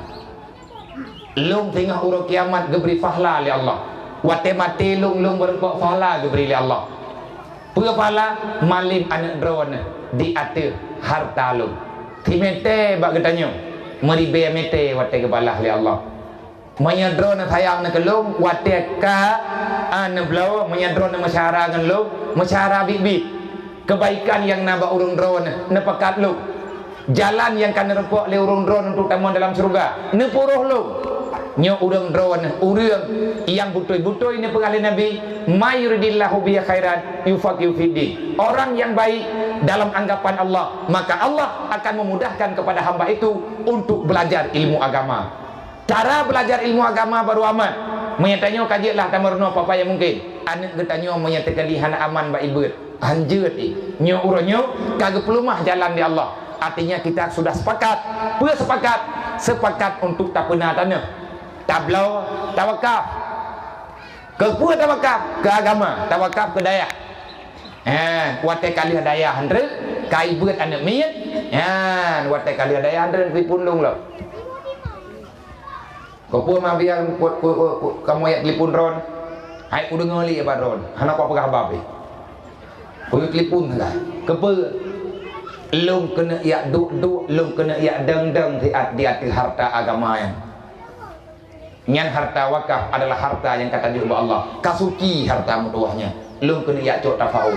lung tengah urut kiamat geberi fahla oleh Allah wate mati lung berengkok fahla geberi oleh Allah pura fahla malim anak drone di atas harta lung timete bak getanyo meribe mete wate kebalah oleh Allah manya drone sayang na kelung wate ka anak blau manya drone masyara ngan lung masyara bibit kebaikan yang naba urung drone ne pakat lung jalan yang kan rempok le urung drone untuk tamuan dalam surga ne puruh lung nyo urang drone urang yang butoi-butoi ni pengalih Nabi mayuridillahu biya khairan yufaqihu fiddin orang yang baik dalam anggapan Allah maka Allah akan memudahkan kepada hamba itu untuk belajar ilmu agama cara belajar ilmu agama baru aman menyatanya kajilah tamarno apa yang mungkin anak getanyo menyatakan hana aman ba ibut hanjeut nyo uranyo kagak pelumah jalan di Allah artinya kita sudah sepakat sepakat untuk tak pernah tanah tablau tawakaf ke pua tawakaf ke agama tawakaf ke daya wate kali daya andre kai beut anak miet wate kali daya andre lipun lung lo ke pua ma biang kamu yak lipun ron hai ku dengoli ba ron hana ko pegah babe ku lipun lah ke pua lung kena yak duk lung kena yak deng di atas harta agama yang nyan harta wakaf adalah harta yang kata juga Allah kasuci harta mutuahnya lung kena yak cok tafaul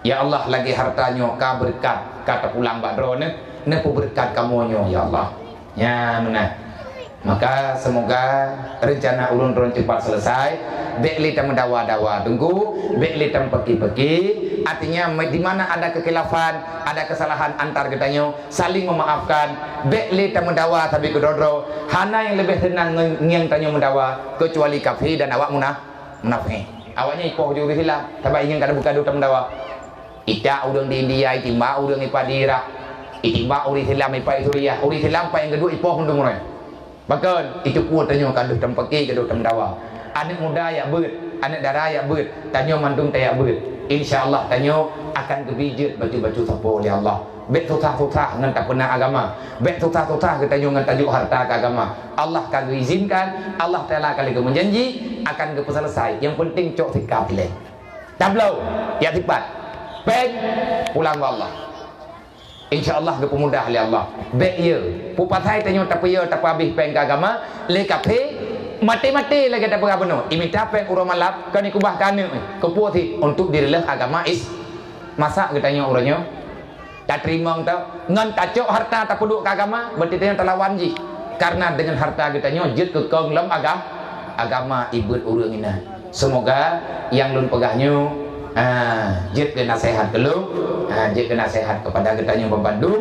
ya Allah lagi hartanya ka berkat kata pulang badro ne berkat kamu nyo ya Allah ya mana maka semoga rencana ulun ron cepat selesai bekli tam dawa tunggu bekli tam peki artinya di mana ada kekhilafan ada kesalahan antar ketanyo saling memaafkan bekli tam dawa tapi kedodro hana yang lebih tenang ngiang tanyo mendawa kecuali kafir dan awak munafik awaknya ipoh juga hilang tapi ingin kada buka tam dawa ita udang di India itimba udang di Padira itimba uri hilang ipa Suriah uri hilang pa yang kedua ipoh undung mulai bahkan itu pun tanyo kaduh tam peki kaduh tam dawa anak muda ya beut anak dara ya beut tanyo mandung tak ya beut insyaallah tanyo akan kebijut baju-baju sapo oleh Allah bet susah ngan tak pernah agama bet susah ke tanyo ngan tajuk harta ke agama Allah kagak izinkan Allah Taala kali ke menjanji akan ke selesai yang penting cok sikap pilih tablau ya tipat peng pulang ke Allah insyaallah ke pemudah oleh Allah bet ye pupatai tanyo tak ye tak habis peng ke agama le kape mati-mati lagi tak berapa no imita peng urang malap kan ikubah kanu kepuati untuk dirilah agama is masa ketanya uranyo tak terima tau ngan tacok harta tak peduk ke agama berarti tanya terlawan ji karena dengan harta ketanya jut ke konglam agama ibut urang ina semoga yang lun pegahnya jut ke nasihat ke lu jut ke nasihat kepada ketanya pembantu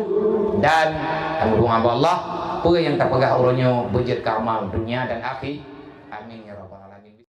dan tanggung Allah apa yang tak pegah uranyo bujut ke amal dunia dan akhir amin ya rabbal alamin.